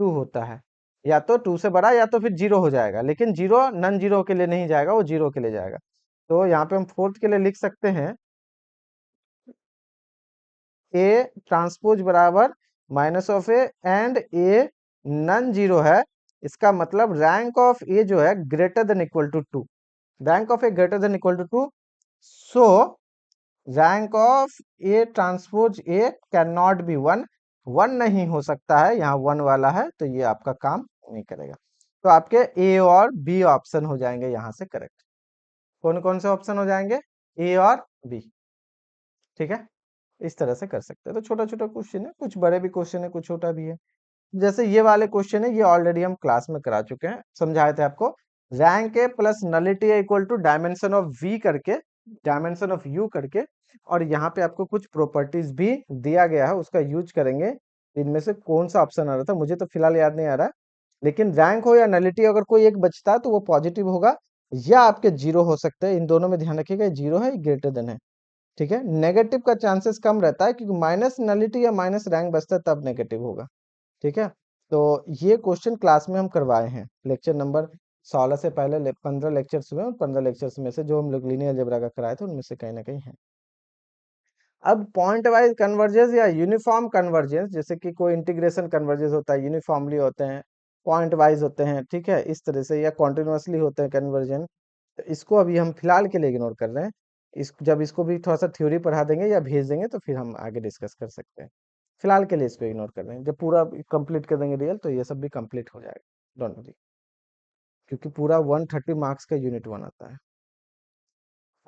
2 होता है, या तो 2 से बड़ा या तो फिर 0 हो जाएगा, लेकिन 0 नॉन जीरो के लिए नहीं जाएगा, वो 0 के लिए जाएगा। तो यहाँ पे हम फोर्थ के लिए लिख सकते हैं ए ट्रांसपोज बराबर minus of A and A non zero है, इसका मतलब रैंक ऑफ ए जो है greater than equal to 2, rank of A greater than equal to 2, so rank of A transpose A can not be 1, 1 नहीं हो सकता है, यहाँ 1 वाला है, तो ये आपका काम नहीं करेगा। तो आपके ए और बी ऑप्शन हो जाएंगे यहाँ से करेक्ट। कौन कौन से ऑप्शन हो जाएंगे? ए और बी। ठीक है, इस तरह से कर सकते हैं। तो छोटा छोटा क्वेश्चन है, कुछ बड़े भी क्वेश्चन है, कुछ छोटा भी है। जैसे ये वाले क्वेश्चन है, ये ऑलरेडी हम क्लास में करा चुके हैं, समझाए थे आपको। Rank A plus nullity equal to dimension of V करके, डायमेंशन ऑफ यू करके, और यहाँ पे आपको कुछ प्रॉपर्टीज भी दिया गया है, उसका यूज करेंगे। इनमें से कौन सा ऑप्शन आ रहा था मुझे तो फिलहाल याद नहीं आ रहा, लेकिन रैंक हो या नलिटी अगर कोई एक बचता है तो वो पॉजिटिव होगा या आपके जीरो हो सकते हैं, इन दोनों में ध्यान रखिएगा, जीरो है ग्रेटर देन है। ठीक है, नेगेटिव का चांसेस कम रहता है क्योंकि माइनस नलिटी या माइनस रैंक बचता है तब नेगेटिव होगा। ठीक है, तो ये क्वेश्चन क्लास में हम करवाए हैं, लेक्चर नंबर 16 से पहले 15 लेक्चर्स हुए, 15 लेक्चर्स में से जो हम लोग लीनियर अलजेब्रा का कराए थे उनमें से कहीं ना कहीं है। अब पॉइंट वाइज कन्वर्जेंस या यूनिफॉर्म कन्वर्जेंस, जैसे कि कोई इंटीग्रेशन कन्वर्जेंस होता है, यूनिफॉर्मली होते हैं, पॉइंट वाइज होते हैं, ठीक है, इस तरह से, या कॉन्टिन्यूसली होते हैं कन्वर्जन, तो इसको अभी हम फिलहाल के लिए इग्नोर कर रहे हैं। जब इसको भी थोड़ा सा थ्योरी पढ़ा देंगे या भेज देंगे तो फिर हम आगे डिस्कस कर सकते हैं। फिलहाल के लिए इसको इग्नोर कर रहे हैं, जब पूरा कंप्लीट कर देंगे रियल तो ये सब भी कंप्लीट हो जाएगा, डोंट वरी, क्योंकि पूरा 130 मार्क्स का यूनिट 1 आता है,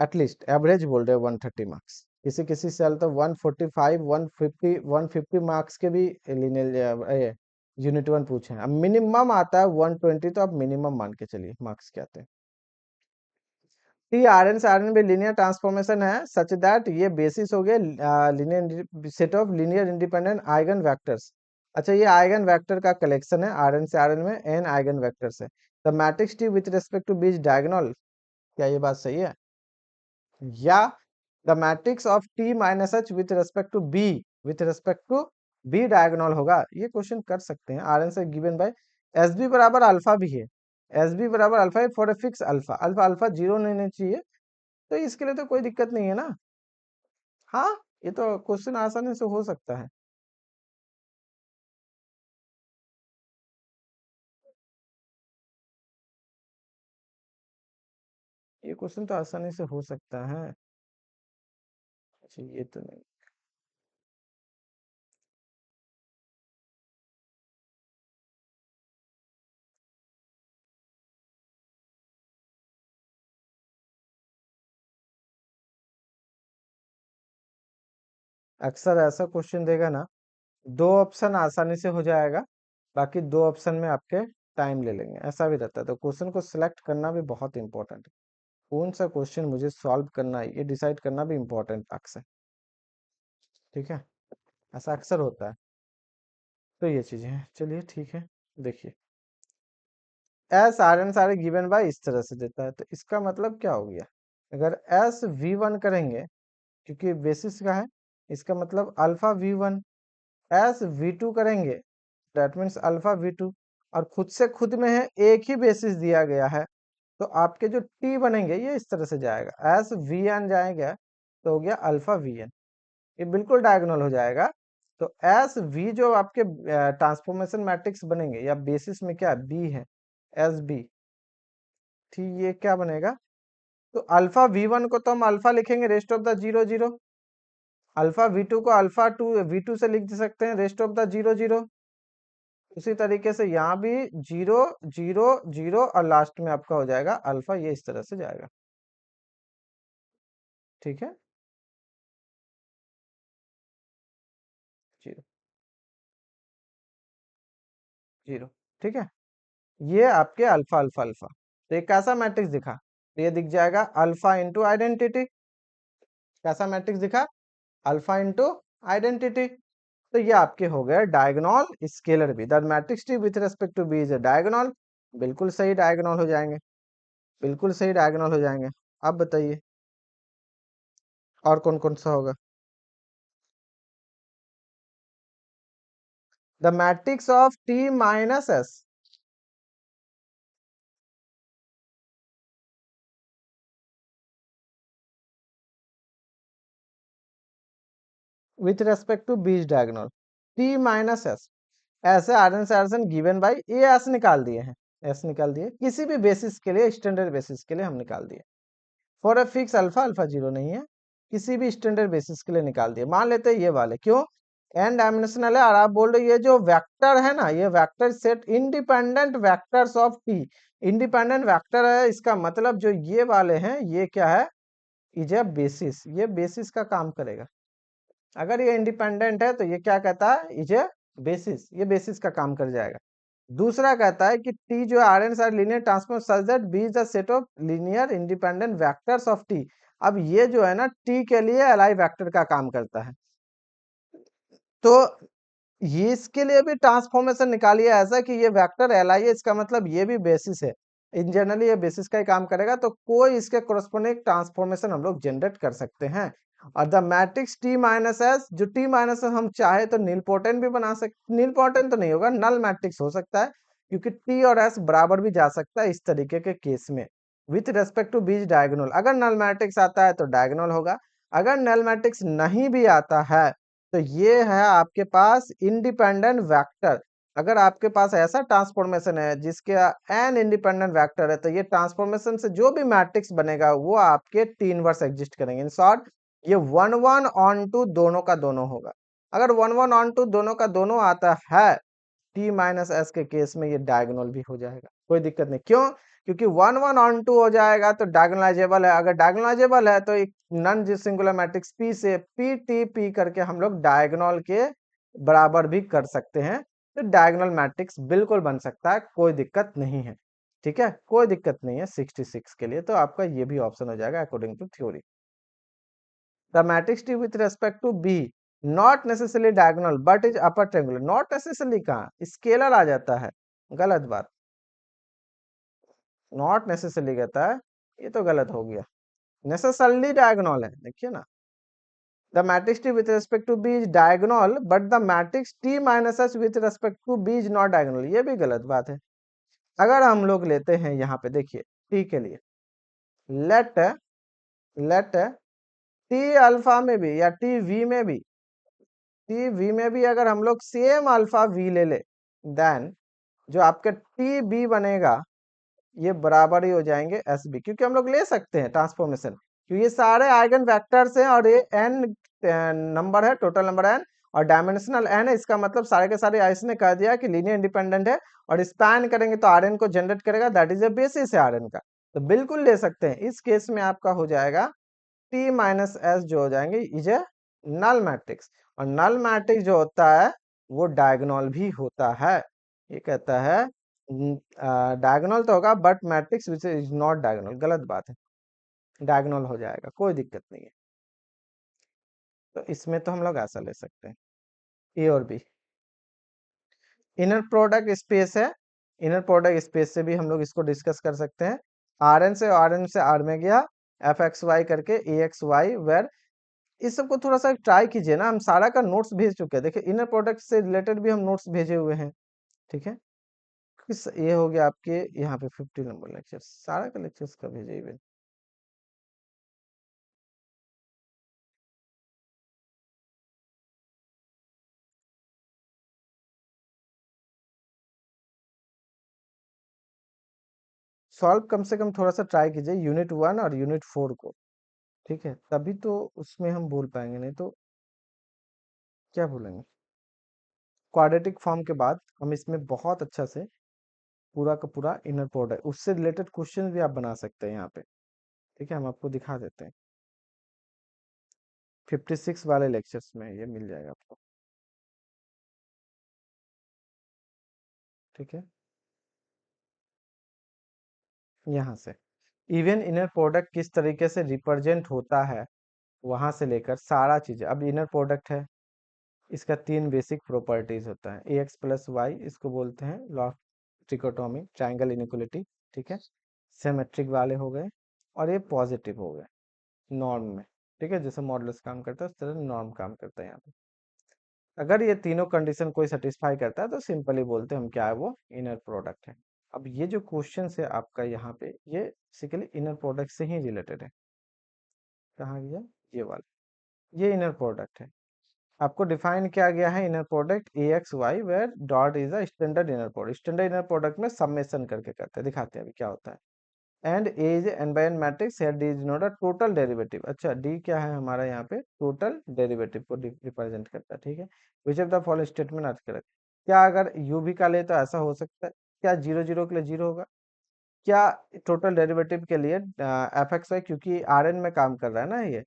एटलीस्ट एवरेज बोल रहे हैं 130 मार्क्स, किसी किसी साल तो 145 150 150 मार्क्स के भी लीनियर यूनिट 1 पूछे हैं। अब मिनिमम आता है 120, तो आप मिनिमम मान के चलिए मार्क्स क्या आते हैं। टी आर एन से आर एन में लीनियर ट्रांसफॉर्मेशन है सच दैट ये बेसिस हो गए linear set of linear independent eigen vectors. अच्छा, ये आइगन वेक्टर का कलेक्शन है, आर एन से आर एन में एन आइगन वेक्टर्स है। The matrix T with respect to beach diagonal, क्या ये बात सही है? या the matrix of T minus H with respect to B, with respect to B diagonal होगा, ये क्वेश्चन कर सकते हैं। आर एन से गिवन बाय एस बी बराबर अल्फा भी है, एस बी बराबर alpha for a fix alpha, alpha alpha zero नहीं होना चाहिए, तो इसके लिए तो कोई दिक्कत नहीं है ना। हाँ, ये तो क्वेश्चन आसानी से हो सकता है, ये क्वेश्चन तो आसानी से हो सकता है। अच्छा, ये तो नहीं, अक्सर ऐसा क्वेश्चन देगा ना, दो ऑप्शन आसानी से हो जाएगा, बाकी दो ऑप्शन में आपके टाइम ले लेंगे, ऐसा भी रहता है। तो क्वेश्चन को सिलेक्ट करना भी बहुत इंपॉर्टेंट है, कौन सा क्वेश्चन मुझे सॉल्व करना है ये डिसाइड करना भी इंपॉर्टेंट टास्क है। ठीक है, ऐसा अक्सर होता है। तो ये चीजें हैं, चलिए ठीक है। देखिए, एस आर एन सारे गिवन बाय इस तरह से देता है, तो इसका मतलब क्या हो गया, अगर एस वी वन करेंगे क्योंकि बेसिस का है, इसका मतलब alpha V one, S V two करेंगे दैट मीन्स अल्फा V2, और खुद से खुद में है, एक ही बेसिस दिया गया है, तो आपके जो टी बनेंगे ये इस तरह से जाएगा, एस वी एन जाएगा तो हो गया अल्फा वी एन, ये बिल्कुल डायगोनल हो जाएगा। तो एस वी जो आपके ट्रांसफॉर्मेशन मैट्रिक्स बनेंगे या बेसिस में क्या बी है, एस बी, ठीक, ये क्या बनेगा, तो अल्फा V1 को तो हम अल्फा लिखेंगे rest of the zero zero, alpha V2 को अल्फा टू V2 से लिख सकते हैं rest of the zero zero. उसी तरीके से यहाँ भी जीरो जीरो जीरो और लास्ट में आपका हो जाएगा अल्फा, ये इस तरह से जाएगा, ठीक है, जीरो जीरो, ठीक है। ये आपके अल्फा अल्फा अल्फा, तो एक कैसा मैट्रिक्स दिखा, तो ये दिख जाएगा अल्फा इंटू आइडेंटिटी, कैसा मैट्रिक्स दिखा, अल्फा इंटू आइडेंटिटी। तो ये आपके हो गए डायगोनल स्केलर भी, the matrix T with respect to B is a diagonal, बिल्कुल सही डायगोनल हो जाएंगे, बिल्कुल सही डायगोनल हो जाएंगे। अब बताइए और कौन कौन सा होगा, the matrix of T minus S with respect to beach diagonal, T minus S, ऐसे आरएन से आरएन गिवन बाई ये एस निकाल दिए हैं, एस निकाल दिए, किसी भी बेसिस के लिए, स्टैंडर्ड बेसिस के लिए हम निकाल दिए, for a fix alpha, alpha zero नहीं है, किसी भी स्टैंडर्ड बेसिस के लिए निकाल दिए, मान लेते हैं ये वाले, क्यों, एन डायमेंशनल है और आप बोल रहे ये जो वेक्टर है ना, ये vector set independent vectors of T, independent vector है, इसका मतलब जो ये वाले हैं ये क्या है, इज ए बेसिस, ये बेसिस का काम करेगा, अगर ये इंडिपेंडेंट है तो ये क्या कहता है, इज ए बेसिस, ये बेसिस का काम कर जाएगा। दूसरा कहता है कि टी जो R N R linear transform such that B is the set of linear independent vectors of T, अब ये जो है ना टी के लिए एलाई वेक्टर का काम करता है, तो ये इसके लिए भी ट्रांसफॉर्मेशन निकालिए ऐसा कि ये वेक्टर एलाई है, इसका मतलब ये भी बेसिस है, इन जनरली ये बेसिस का ही काम करेगा, तो कोई इसके कोरस्पोंडिंग ट्रांसफॉर्मेशन हम लोग जनरेट कर सकते हैं। और the matrix T minus S, जो टी माइनस एस हम चाहे तो नीलपोटेंट भी बना सकते, नीलपोटेंट तो नहीं होगा, नल मैट्रिक्स हो सकता है, क्योंकि टी और एस बराबर भी जा सकता है इस तरीके के केस में, with respect to beach diagonal, अगर नल मैट्रिक्स आता है तो डायगोनल होगा, अगर नल मैट्रिक्स नहीं भी आता है तो ये है आपके पास इंडिपेंडेंट वेक्टर, अगर आपके पास ऐसा ट्रांसफॉर्मेशन है जिसके एन इंडिपेंडेंट वेक्टर है, तो ये ट्रांसफॉर्मेशन से जो भी मैट्रिक्स बनेगा वो आपके टी इनवर्स एग्जिस्ट करेंगे, इन शॉर्ट ये वन वन ऑन टू दोनों का दोनों होगा, अगर वन वन ऑन टू दोनों का दोनों आता है टी माइनस एस के केस में ये डायगोनल भी हो जाएगा, कोई दिक्कत नहीं, क्यों, क्योंकि वन वन ऑन टू हो जाएगा तो डायगोनलाइजेबल है, अगर डायगोनलाइजेबल है तो एक नन सिंगुलर मैट्रिक्स पी से पी टी पी करके हम लोग डायगोनल के बराबर भी कर सकते हैं, तो डायगोनल मैट्रिक्स बिल्कुल बन सकता है, कोई दिक्कत नहीं है, ठीक है, कोई दिक्कत नहीं है 66 के लिए, तो आपका ये भी ऑप्शन हो जाएगा according to theory. The matrix T with respect to B not necessarily diagonal but is upper triangular, not necessarily कहाँ स्केलर आ जाता है, गलत बात, नॉट नेसेसरली कहता है, ये तो गलत हो गया, नेसेसरली डायगोनल है, देखिए ना, the matrix T with respect to B is diagonal but the matrix T minus S with respect to B is not diagonal, ये भी गलत बात है। अगर हम लोग लेते हैं यहाँ पे देखिए टी के लिए, लेट लेट टी अल्फा में भी या टी वी में भी, टी वी में भी अगर हम लोग सेम अल्फा वी ले ले, देन जो आपका टी बी बनेगा ये बराबर ही हो जाएंगे एस बी, क्योंकि हम लोग ले सकते हैं ट्रांसफॉर्मेशन, क्योंकि ये सारे आइगन वेक्टर्स हैं और ये एन नंबर है, टोटल नंबर एन और डायमेंशनल एन है, इसका मतलब सारे के सारे इसने कह दिया कि लीनियर इंडिपेंडेंट है और स्पैन करेंगे तो आर एन को जनरेट करेगा, दैट इज ए बेसिस है आर एन का, तो बिल्कुल ले सकते हैं, इस केस में आपका हो जाएगा टी माइनस एस जो हो जाएंगे इज ए नल मैट्रिक्स, और नल मैट्रिक्स जो होता है वो डायगोनल भी होता है, ये कहता है डायगोनल तो होगा but matrix which is not diagonal, गलत बात है, डायगोनल हो जाएगा, कोई दिक्कत नहीं है, तो इसमें तो हम लोग ऐसा ले सकते हैं ए और बी। इनर प्रोडक्ट स्पेस है, इनर प्रोडक्ट स्पेस से भी हम लोग इसको डिस्कस कर सकते हैं, आर एन से आर में गया एफ एक्स वाई करके ए एक्स वाई वेर, इस सबको थोड़ा सा ट्राई कीजिए ना, हम सारा का नोट्स भेज चुके हैं, देखिए इनर प्रोडक्ट से रिलेटेड भी हम नोट्स भेजे हुए हैं, ठीक है। ये हो गया आपके यहाँ पे 50 नंबर लेक्चर, सारा का लेक्चर्स का भेजे इवन। सॉल्व कम से कम थोड़ा सा ट्राई कीजिए यूनिट 1 और यूनिट 4 को, ठीक है, तभी तो उसमें हम बोल पाएंगे, नहीं तो क्या बोलेंगे। क्वाड्रेटिक फॉर्म के बाद हम इसमें बहुत अच्छा से पूरा का पूरा इनर प्रोडक्ट, उससे रिलेटेड क्वेश्चन भी आप बना सकते हैं यहाँ पे, ठीक है, हम आपको दिखा देते हैं। 56 वाले लेक्चर्स में ये मिल जाएगा आपको, ठीक है। यहाँ से इवन इनर प्रोडक्ट किस तरीके से रिप्रेजेंट होता है, वहां से लेकर सारा चीजें। अब इनर प्रोडक्ट है, इसका 3 बेसिक प्रॉपर्टीज होता है, ए एक्स प्लस वाई, इसको बोलते हैं law of trichotomy, triangle inequality, ठीक है। सिमेट्रिक वाले हो गए, और ये पॉजिटिव हो गए नॉर्म में, ठीक है, जैसे मॉडुलस काम करता है उस तरह नॉर्म काम करता है यहाँ पे। अगर ये तीनों कंडीशन कोई सेटिस्फाई करता है तो सिंपली बोलते हैं हम क्या है, वो इनर प्रोडक्ट है। अब ये जो क्वेश्चन है आपका यहाँ पे, ये बेसिकली इनर प्रोडक्ट से ही रिलेटेड है। कहाँ गया, ये वाला, ये इनर प्रोडक्ट है। आपको डिफाइन किया गया है inner product A X Y, where dot is a standard inner product. Standard inner product में सबमेशन करके करते हैं, दिखाते हैं अभी क्या होता है। And A is N by N matrix, here D is not a total derivative. अच्छा, डी क्या है हमारा यहाँ पे, टोटल डेरिवेटिव को रिप्रेजेंट करता है, ठीक है। विच ऑफ द फॉलोइंग स्टेटमेंट आज करेक्ट। क्या अगर यू भी का ले तो ऐसा हो सकता है, क्या जीरो जीरो के लिए जीरो होगा, क्या टोटल डेरिवेटिव के लिए एफ एक्स वाई, क्योंकि आर एन में काम कर रहा है ना, ये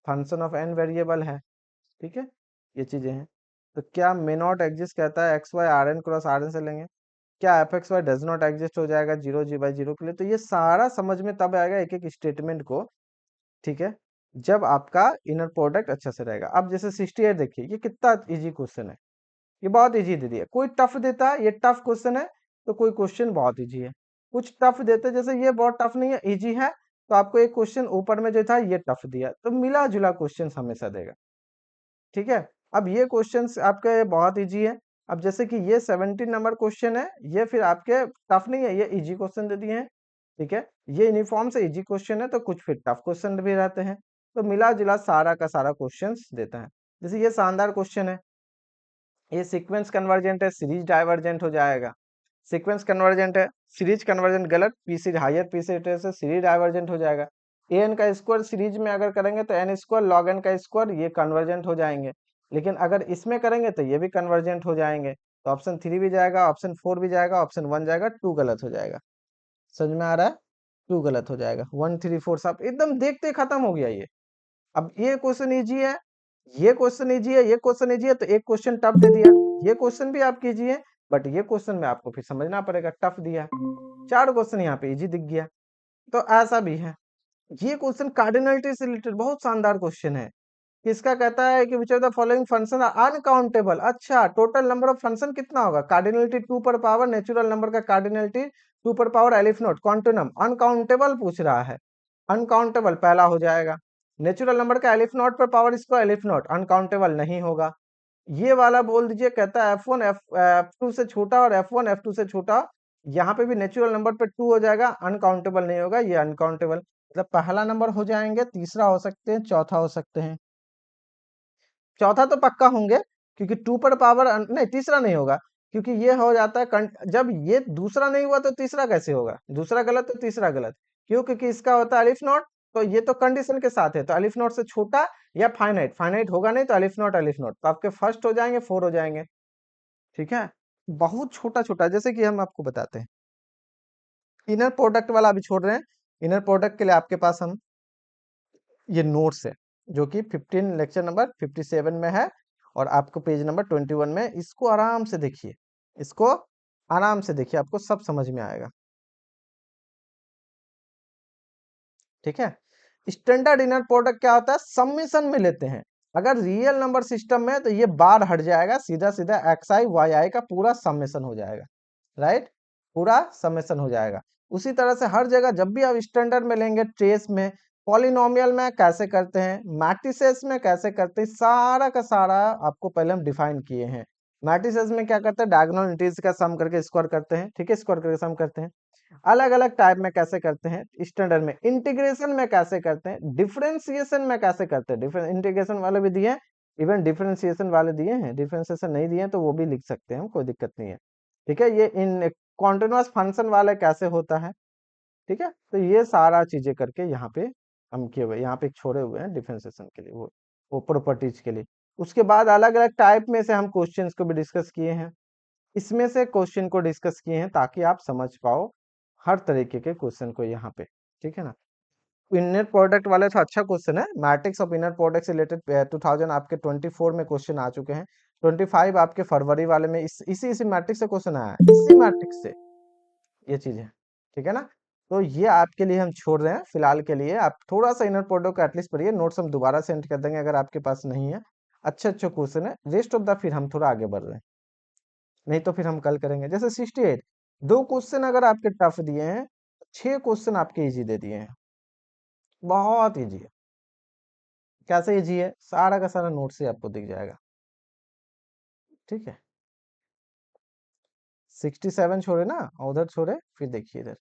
फंक्शन ऑफ एन वेरिएबल है, ठीक है, ये चीजें हैं। तो क्या मे नॉट एग्जिस्ट कहता है X Y R N cross R N से लेंगे, क्या F X Y does not exist हो जाएगा जीरो जी बाई जीरो के लिए। तो ये सारा समझ में तब आएगा एक एक स्टेटमेंट को, ठीक है, जब आपका इनर प्रोडक्ट अच्छा से रहेगा। अब जैसे 68 देखिए, ये कितना इजी क्वेश्चन है, ये बहुत इजी दे दिया। कोई टफ देता है, ये टफ क्वेश्चन है, तो कोई क्वेश्चन बहुत इजी है। कुछ टफ देते जैसे ये बहुत टफ नहीं है, इजी है, तो आपको एक क्वेश्चन ऊपर में जो था ये टफ दिया, तो मिला जुला क्वेश्चन हमेशा देगा, ठीक है। अब ये क्वेश्चंस आपके बहुत इजी है। अब जैसे कि ये 17 नंबर क्वेश्चन है, ये फिर आपके टफ नहीं है, ये इजी क्वेश्चन दे दिए हैं, ठीक है। ये यूनिफॉर्म से इजी क्वेश्चन है, तो कुछ फिर टफ क्वेश्चन भी रहते हैं, तो मिला जुला सारा का सारा क्वेश्चंस देता है। जैसे ये शानदार क्वेश्चन है, ये सीक्वेंस कन्वर्जेंट है, सीरीज डाइवर्जेंट हो जाएगा। सीक्वेंस कन्वर्जेंट है, सीरीज कन्वर्जेंट गलत, P series higher P series से सीरीज डाइवर्जेंट हो जाएगा। ए एन का स्क्वायर सीरीज में अगर करेंगे तो एन स्क्वायर लॉग एन का स्क्वायर, ये कन्वर्जेंट हो जाएंगे। लेकिन अगर इसमें करेंगे तो ये भी कन्वर्जेंट हो जाएंगे। तो ऑप्शन 3 भी जाएगा, ऑप्शन 4 भी जाएगा, ऑप्शन 1 जाएगा, 2 गलत हो जाएगा। समझ में आ रहा है, 2 गलत हो जाएगा, 1 3 4 सब एकदम देखते ही खत्म हो गया ये। अब ये क्वेश्चन इजी है, ये क्वेश्चन इजी है, ये क्वेश्चन इजी है, तो एक क्वेश्चन टफ दे दिया। ये क्वेश्चन भी आप कीजिए, बट ये क्वेश्चन में आपको फिर समझना पड़ेगा, टफ दिया। 4 क्वेश्चन यहाँ पे इजी दिख गया, तो ऐसा भी है। ये क्वेश्चन कार्डिनलिटी से रिलेटेड बहुत शानदार क्वेश्चन है। किसका कहता है कि which of the following function are uncountable. अच्छा, टोटल नंबर ऑफ फंक्शन कितना होगा, कार्डिनलिटी 2 पर पावर, नेचुरल नंबर का कार्डिनलिटी 2 पर power aleph naught, continuum uncountable पूछ रहा है, अनकाउंटेबल पहला हो जाएगा। नेचुरल नंबर का एलिफ नॉट पर पावर इसको एलिफ नॉट, अनकाउंटेबल नहीं होगा। ये वाला बोल दीजिए, कहता है F1 F2 से छोटा और F1 F2 से छोटा, यहाँ पे भी नेचुरल नंबर पे 2 हो जाएगा, अनकाउंटेबल नहीं होगा, ये अनकाउंटेबल। मतलब पहला नंबर हो जाएंगे, तीसरा हो सकते हैं, चौथा हो सकते हैं। चौथा तो पक्का होंगे, क्योंकि 2 पर पावर नहीं, तीसरा नहीं होगा, क्योंकि ये हो जाता है जब ये दूसरा नहीं हुआ तो तीसरा कैसे होगा, दूसरा गलत तो तीसरा गलत, क्यों, क्योंकि इसका होता है अलिफ नॉट। तो ये तो कंडीशन के साथ है, तो अलिफ नॉट से छोटा या फाइनाइट, फाइनाइट होगा नहीं तो अलिफ नॉट, तो आपके फर्स्ट हो जाएंगे, 4 हो जाएंगे, ठीक है। बहुत छोटा छोटा, जैसे कि हम आपको बताते हैं, इनर प्रोडक्ट वाला अभी छोड़ रहे हैं। इनर प्रोडक्ट के लिए आपके पास हम ये नोट्स है, जो कि 15 लेक्चर नंबर 57 में है, और आपको पेज नंबर 21 में, इसको आराम से देखिए, इसको आराम से देखिए, आपको सब समझ में आएगा, ठीक है। स्टैंडर्ड इनर प्रोडक्ट क्या होता है, समेशन में लेते हैं। अगर रियल नंबर सिस्टम में तो ये बार हट जाएगा, सीधा सीधा एक्स आई वाई आई का पूरा समेशन हो जाएगा, राइट, पूरा समेशन हो जाएगा। उसी तरह से हर जगह जब भी आप स्टैंडर्ड में लेंगे, ट्रेस में, पॉलिनोमियल में कैसे करते हैं, मैट्रिसेस में कैसे करते हैं, सारा का सारा आपको पहले हम डिफाइन किए हैं। मैट्रिसेस में क्या करते हैं, डायगोनल एंट्रीज का सम करके स्क्वायर करते हैं, ठीक है, स्क्वायर करके सम करते हैं। अलग अलग टाइप में कैसे करते हैं, स्टैंडर्ड में इंटीग्रेशन में कैसे करते हैं, डिफरेंशिएशन में कैसे करते हैं, डिफरेंट इंटीग्रेशन वाले भी दिए हैं, इवन डिफरेंशिएशन वाले दिए हैं, डिफरेंशिएशन नहीं दिए हैं तो वो भी लिख सकते हैं, कोई दिक्कत नहीं है, ठीक है। ये इन कॉन्टिन्यूअस फंक्शन वाले कैसे होता है, ठीक है, तो ये सारा चीजें करके यहाँ पे हम किए हुए, यहाँ पे छोड़े हुए हैं डिफरेंशिएशन के लिए, वो प्रॉपर्टीज के लिए। उसके बाद अलग अलग टाइप में से हम क्वेश्चंस को भी डिस्कस किए हैं, इसमें से क्वेश्चन को डिस्कस किए हैं ताकि आप समझ पाओ हर तरीके के क्वेश्चन को यहाँ पे, ठीक है ना। इनर प्रोडक्ट वाले तो अच्छा क्वेश्चन है, मैट्रिक्स ऑफ इनर प्रोडक्ट से रिलेटेड 2000 आपके 24 में क्वेश्चन आ चुके हैं, 25 आपके फरवरी वाले में इसी मैट्रिक्स से क्वेश्चन आया है, इसी मैट्रिक्स से ये चीज है, ठीक है ना। तो ये आपके लिए हम छोड़ रहे हैं फिलहाल के लिए, आप थोड़ा सा इनर प्रोडक्ट का एटलीस्ट पढ़िए, नोट्स हम दोबारा सेंड कर देंगे अगर आपके पास नहीं है। अच्छे अच्छे क्वेश्चन है, रेस्ट ऑफ द फिर हम थोड़ा आगे बढ़ रहे हैं, नहीं तो फिर हम कल करेंगे। जैसे 68 दो क्वेश्चन अगर आपके टफ दिए हैं, 6 क्वेश्चन आपके इजी दे दिए हैं, बहुत इजी है। कैसे इजी है, सारा का सारा नोट से आपको दिख जाएगा, ठीक है। 67 छोड़े ना, उधर छोड़े, फिर देखिए इधर।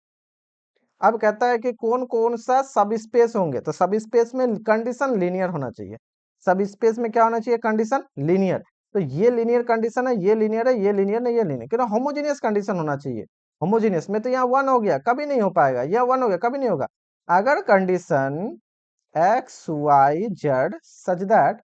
अब कहता है कि कौन कौन सा सब स्पेस होंगे, तो सब स्पेस में कंडीशन लीनियर होना चाहिए, सब स्पेस में क्या होना चाहिए, कंडीशन लीनियर। तो ये लीनियर कंडीशन है, ये लीनियर है, ये लीनियर नहीं, ये लीनियर, क्योंकि होमोजेनियस कंडीशन होना चाहिए। होमोजेनियस में तो यहाँ 1 हो गया, कभी नहीं हो पाएगा, यह 1 हो गया, कभी नहीं होगा। अगर condition x y z such that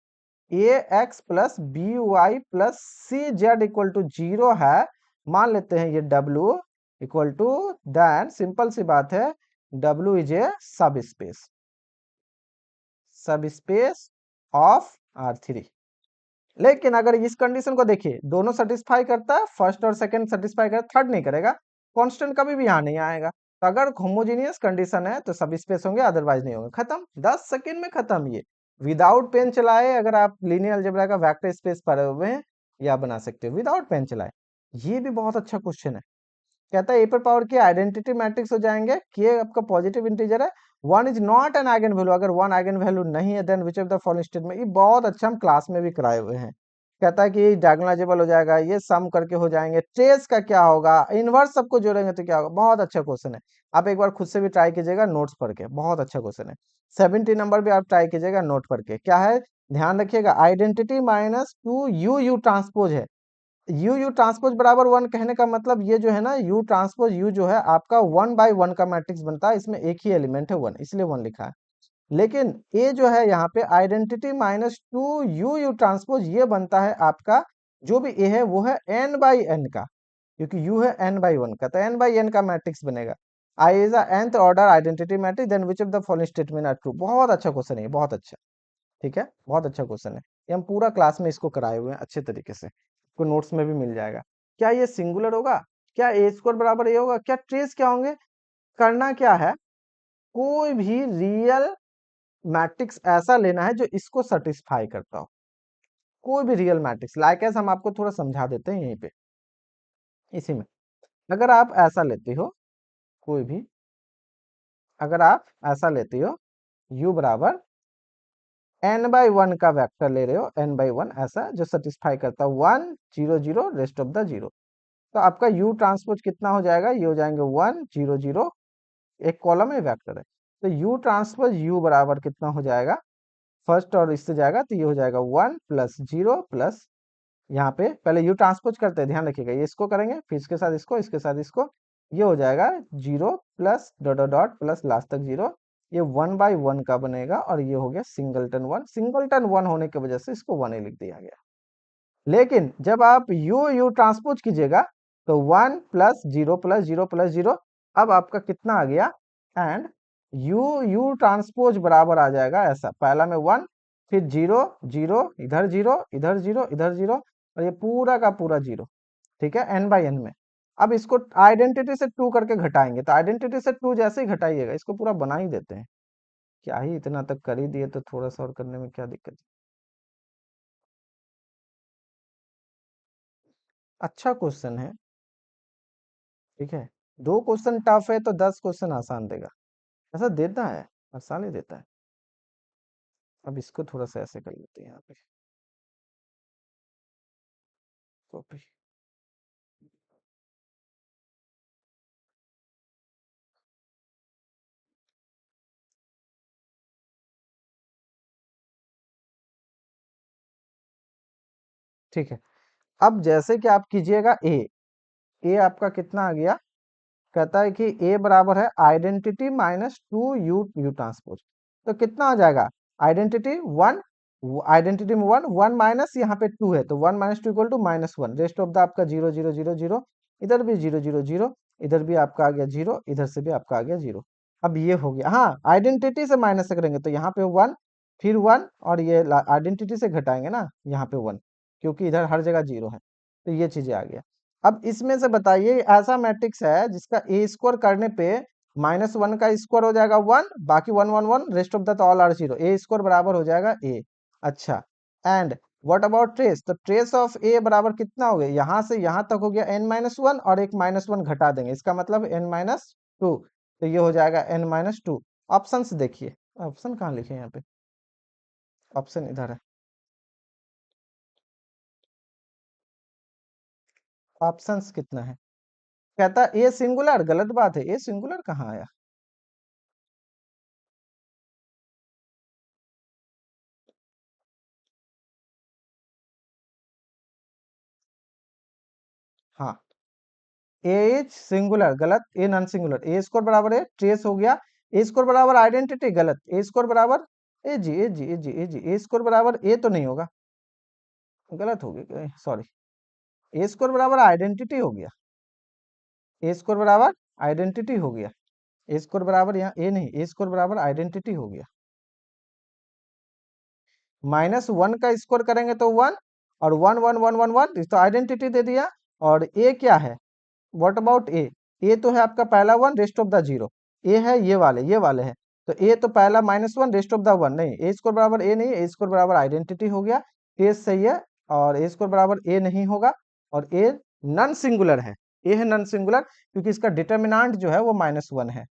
a x plus b y plus c z equal to 0 है, मान लेते हैं ये डब्ल्यू इक्वल टू, देन सिंपल सी बात है, डब्ल्यू इज ए सब स्पेस, सब स्पेस ऑफ R3। लेकिन अगर इस कंडीशन को देखिए, दोनों सेटिस्फाई करता है, फर्स्ट और सेकंड सेटिस्फाई करता, थर्ड नहीं करेगा, कांस्टेंट कभी भी यहाँ नहीं आएगा। तो अगर होमोजेनियस कंडीशन है तो सब स्पेस होंगे, अदरवाइज नहीं होंगे, खत्म, 10 सेकंड में खत्म। ये विदाउट पेन चलाए, अगर आप लीनियर अलजेब्रा का वेक्टर स्पेस पढ़े हुए हैं या बना सकते हो विदाउट पेन चलाए। ये भी बहुत अच्छा क्वेश्चन है। कहता है ए पर पावर की आइडेंटिटी मैट्रिक्स हो जाएंगे, के आपका पॉजिटिव इंटीजर है, one is not an eigen value, अगर वन आइगन वैल्यू नहीं है then which of the following statement. ये बहुत अच्छा हम क्लास में भी कराए हुए हैं। कहता है कि डायगोनलाइजेबल हो जाएगा, ये सम करके हो जाएंगे, ट्रेस का क्या होगा, इनवर्स सबको जोड़ेंगे तो क्या होगा। बहुत अच्छा क्वेश्चन है, आप एक बार खुद से भी ट्राई कीजिएगा नोट्स पढ़ के, बहुत अच्छा क्वेश्चन है। 70 नंबर भी आप ट्राई कीजिएगा नोट पढ़ के। क्या है, ध्यान रखिएगा, identity minus two U U transpose है, यू यू ट्रांसपोज बराबर 1 कहने का मतलब ये जो है ना, यू ट्रांसपोज यू जो है आपका 1/1 का मैट्रिक्स बनता है, इसमें एक ही एलिमेंट है 1, इसलिए 1 लिखा है। लेकिन ए जो है यहाँ पे identity minus two U U transpose, ये बनता है आपका, जो भी ए है वो है n/n का, क्योंकि यू है n/1 का, तो n/n का मैट्रिक्स बनेगा। I is nth order identity matrix, then which of the following statement are true. बहुत अच्छा क्वेश्चन है, बहुत अच्छा, ठीक है, बहुत अच्छा क्वेश्चन है। ये हम पूरा क्लास में इसको कराए हुए हैं अच्छे तरीके से, आपको नोट्स में भी मिल जाएगा। क्या ये सिंगुलर होगा, क्या ए स्क्वायर बराबर ए होगा, क्या ट्रेस क्या होंगे, करना क्या है, कोई भी रियल मैट्रिक्स ऐसा लेना है जो इसको सेटिस्फाई करता हो, कोई भी रियल मैट्रिक्स, लाइक एस हम आपको थोड़ा समझा देते हैं यहीं पे, इसी में। अगर आप ऐसा लेते हो, कोई भी, अगर आप ऐसा लेते हो u बराबर n/1 का वेक्टर ले रहे हो, n/1 ऐसा जो सेटिस्फाई करता है 1 0 0 रेस्ट ऑफ द 0, तो आपका u ट्रांसपोज कितना हो जाएगा, ये हो जाएंगे 1 0 0, एक कॉलम है वेक्टर है, तो u ट्रांसपोज u बराबर कितना हो जाएगा, फर्स्ट और इससे जाएगा तो ये हो जाएगा 1 प्लस 0 प्लस, यहाँ पे पहले u ट्रांसपोज करते हैं, ध्यान रखिएगा, ये इसको करेंगे फिर इसके साथ इसको, इसके साथ इसको, ये हो जाएगा 0 plus dot dot dot plus last तक 0, ये 1/1 का बनेगा, और ये हो गया सिंगलटन 1, सिंगलटन 1 होने की वजह से इसको 1 ही लिख दिया गया। लेकिन जब आप u u ट्रांसपोज कीजिएगा तो 1 प्लस 0 प्लस 0 प्लस 0, अब आपका कितना आ गया, एंड u u ट्रांसपोज बराबर आ जाएगा ऐसा, पहला में 1, फिर 0 0 इधर 0 इधर 0 इधर 0, और ये पूरा का पूरा 0, ठीक है, n/n में। अब इसको आइडेंटिटी से 2 करके घटाएंगे, तो आइडेंटिटी से 2 जैसे ही घटाइएगा, इसको पूरा बना ही देते हैं, क्या ही इतना तक कर ही दिए तो थोड़ा सा और करने में क्या दिक्कत है। अच्छा क्वेश्चन है, ठीक है, 2 क्वेश्चन टफ है तो 10 क्वेश्चन आसान देगा, ऐसा देता है, आसान ही देता है। अब इसको थोड़ा सा ऐसे कर लेते हैं यहाँ पे, कॉपी। ठीक है, अब जैसे कि आप कीजिएगा ए आपका कितना आ गया, कहता है कि ए बराबर है identity minus two U U transpose. तो कितना आ जाएगा, आइडेंटिटी वन, आइडेंटिटी में वन, वन माइनस यहाँ पे टू है तो one minus two equal to minus one, rest of the आपका जीरो जीरो जीरो जीरो, इधर भी जीरो जीरो जीरो, इधर भी आपका आ गया जीरो, इधर से भी आपका आ गया जीरो। अब ये हो गया, हाँ आइडेंटिटी से माइनस करेंगे तो यहाँ पे वन, फिर वन, और ये आइडेंटिटी से घटाएंगे ना यहाँ पे वन, क्योंकि इधर हर जगह जीरो है, तो ये चीजें आ गया। अब इसमें से बताइए ऐसा मैट्रिक्स है जिसका ए स्क्वायर करने पे माइनस वन का स्क्वायर हो जाएगा वन, बाकी one one one, rest of the all are zero, A square बराबर हो जाएगा ए। अच्छा, एंड व्हाट अबाउट ट्रेस, तो ट्रेस ऑफ ए बराबर कितना हो गया, यहां से यहां तक हो गया एन माइनस वन, और एक माइनस वन घटा देंगे, इसका मतलब एन माइनस टू, तो ये हो जाएगा एन माइनस टू। ऑप्शन देखिए, ऑप्शन कहाँ लिखे हैं यहाँ पे, ऑप्शन इधर है, ऑप्शंस कितना है, कहता ए सिंगुलर, गलत बात है, ए सिंगुलर कहाँ आया। हाँ, ए इज सिंगुलर, गलत, a non singular, A square बराबर है ट्रेस हो गया, ए स्क्वायर बराबर आइडेंटिटी, गलत, ए स्क्वायर बराबर ए जी ए जी ए जी ए जी, ए स्क्वायर बराबर ए तो नहीं होगा, गलत हो गया, सॉरी, ए स्क्वायर बराबर आइडेंटिटी हो गया, ए स्क्वायर बराबर आइडेंटिटी हो गया, ए स्क्वायर बराबर यहाँ ए नहीं, ए स्क्वायर बराबर आइडेंटिटी हो गया, माइनस वन का स्क्वायर करेंगे तो वन, और one one one one one तो आइडेंटिटी दे दिया, और ए क्या है, व्हाट अबाउट ए तो है आपका पहला one, rest of the zero, A है ये वाले है, तो ए तो पहला minus one, rest of the one, नहीं ए स्क्वायर बराबर ए नहीं, ए स्क्वायर बराबर आइडेंटिटी हो गया, ए सही है, और ए स्क्वायर बराबर ए नहीं होगा, और ए नॉन सिंगुलर है, ए है नॉन सिंगुलर क्योंकि इसका डिटर्मिनांट जो है वो माइनस वन है,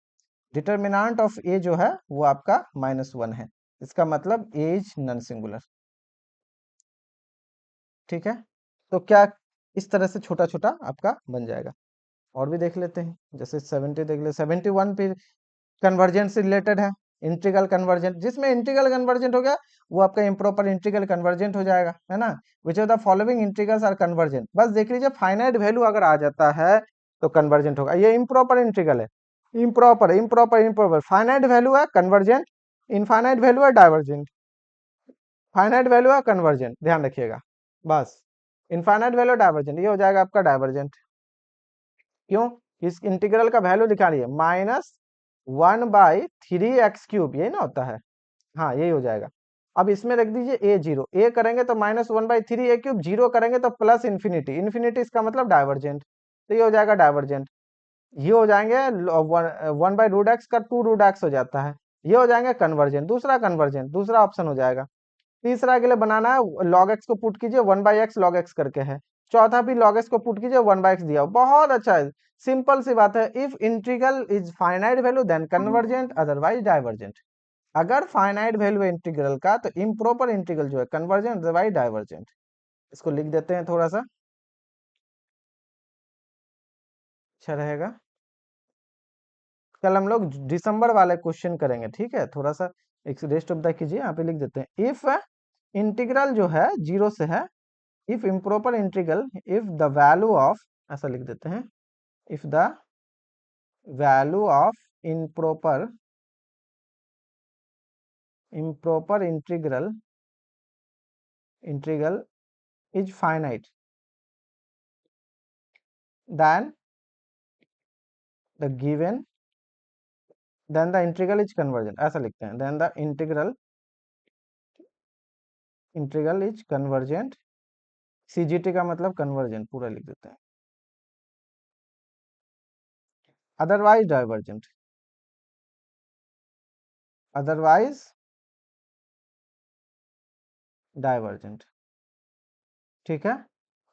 डिटर्मिनांट ऑफ ए जो है वो आपका माइनस वन है, इसका मतलब ए इज नॉन सिंगुलर। ठीक है, तो क्या इस तरह से छोटा छोटा आपका बन जाएगा। और भी देख लेते हैं, जैसे 70 देख ले, 71 पे कन्वर्जेंट से रिलेटेड है, इंटीग्रल कन्वर्जेंट, जिसमें इंटीग्रल कन्वर्जेंट हो गया वो आपका इम्प्रॉपर इंटीग्रल कन्वर्जेंट हो जाएगा, है ना, which of the following integrals are convergent, बस देख लीजिए फाइनाइट वैल्यू अगर आ जाता है तो कन्वर्जेंट होगा, ये इम्प्रॉपर इंटीग्रल है, improper improper improper, finite value है कन्वर्जेंट, इनफाइनाइट वैल्यू है डाइवर्जेंट, फाइनाइट वैल्यू है कन्वर्जेंट, ध्यान रखिएगा, बस इनफाइनाइट वैल्यू डाइवर्जेंट, ये हो जाएगा आपका डाइवर्जेंट, क्यों, इस इंटीग्रल का वैल्यू निकालिए minus one by three X cube, यही ना होता है, हाँ यही हो जाएगा। अब इसमें रख दीजिए ए जीरो, ए करेंगे तो minus one by three A cube, zero करेंगे तो प्लस इन्फिनिटी, इन्फिनिटी इसका मतलब डाइवर्जेंट, तो ये हो जाएगा डाइवर्जेंट, ये हो जाएंगे वन बाई रूट एक्स का टू रूट एक्स हो जाता है, ये हो जाएंगे कन्वर्जेंट, दूसरा कन्वर्जेंट, दूसरा ऑप्शन हो जाएगा। तीसरा के लिए बनाना है लॉग एक्स को पुट कीजिए, one by X log X करके है, चौथा भी लॉग एक्स को पुट कीजिए, वन बाई एक्स दिया, बहुत अच्छा है, सिंपल सी बात है, if integral is finite value then convergent otherwise divergent, अगर फाइनाइट वैल्यू है इंटीग्रल का तो इम्प्रॉपर इंटीग्रल जो है कन्वर्जेंट अदरवाइज डाइवर्जेंट, इसको लिख देते हैं थोड़ा सा, अच्छा रहेगा। कल हम लोग दिसंबर वाले क्वेश्चन करेंगे, ठीक है, थोड़ा सा एक रेस्ट ऑफ द कीजिए, यहाँ पे लिख देते हैं, इफ इंटीग्रल जो है जीरो से है, if improper integral, if the value of, ऐसा लिख देते हैं, if the value of improper improper integral is finite, then the given, then the integral is convergent, ऐसा लिखते हैं, then the integral is convergent, CGT का मतलब convergent पूरा लिख देते हैं, otherwise divergent, otherwise divergent। ठीक है,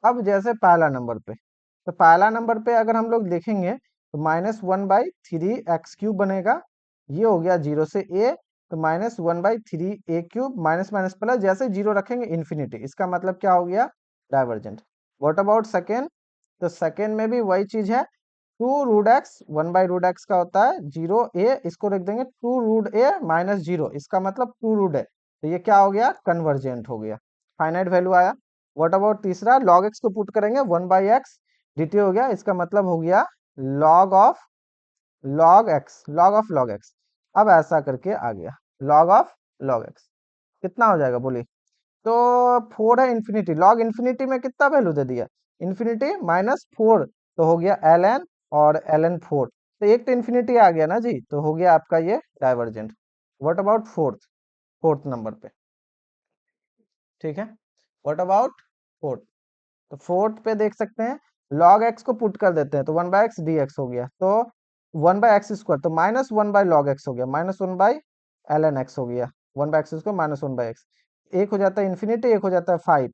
अब जैसे पहला नंबर पे, तो पहला नंबर पे अगर हम लोग देखेंगे तो minus one by three X cube बनेगा, ये हो गया जीरो से ए, तो minus one by three A cube, minus minus plus, जैसे जीरो रखेंगे इन्फिनिटी, इसका मतलब क्या हो गया, डाइवर्जेंट, व्हाट अबाउट सेकेंड? तो सेकेंड में भी वही चीज है, two root X, one by root X का होता है जीरो ए, इसको रख देंगे two root A minus zero, इसका मतलब टू रूट है, तो ये क्या हो गया, कन्वर्जेंट हो गया, फाइनाइट वैल्यू आया। व्हाट अबाउट तीसरा, लॉग एक्स को पुट करेंगे वन बाई एक्स dt हो गया, इसका मतलब हो गया log of log x, log of log x. अब ऐसा करके आ गया लॉग ऑफ लॉग एक्स, कितना हो जाएगा बोलिए? तो 4 है इन्फिनिटी, लॉग इन्फिनिटी में कितना वैल्यू दे दिया, इन्फिनिटी माइनस 4, तो हो गया ln और ln 4, तो एक तो इन्फिनिटी आ गया ना जी, तो हो गया आपका ये divergent. What about fourth, fourth number पे, ठीक है, व्हाट अबाउट फोर्थ? तो फोर्थ पे देख सकते हैं, लॉग एक्स को पुट कर देते हैं तो one by X D X हो गया, तो वन बाई एक्स स्क्वायर, तो minus one by log X हो गया, minus one by L N X हो गया, one by X square minus one by X, एक हो जाता है इन्फिनिटी, एक हो जाता है 5,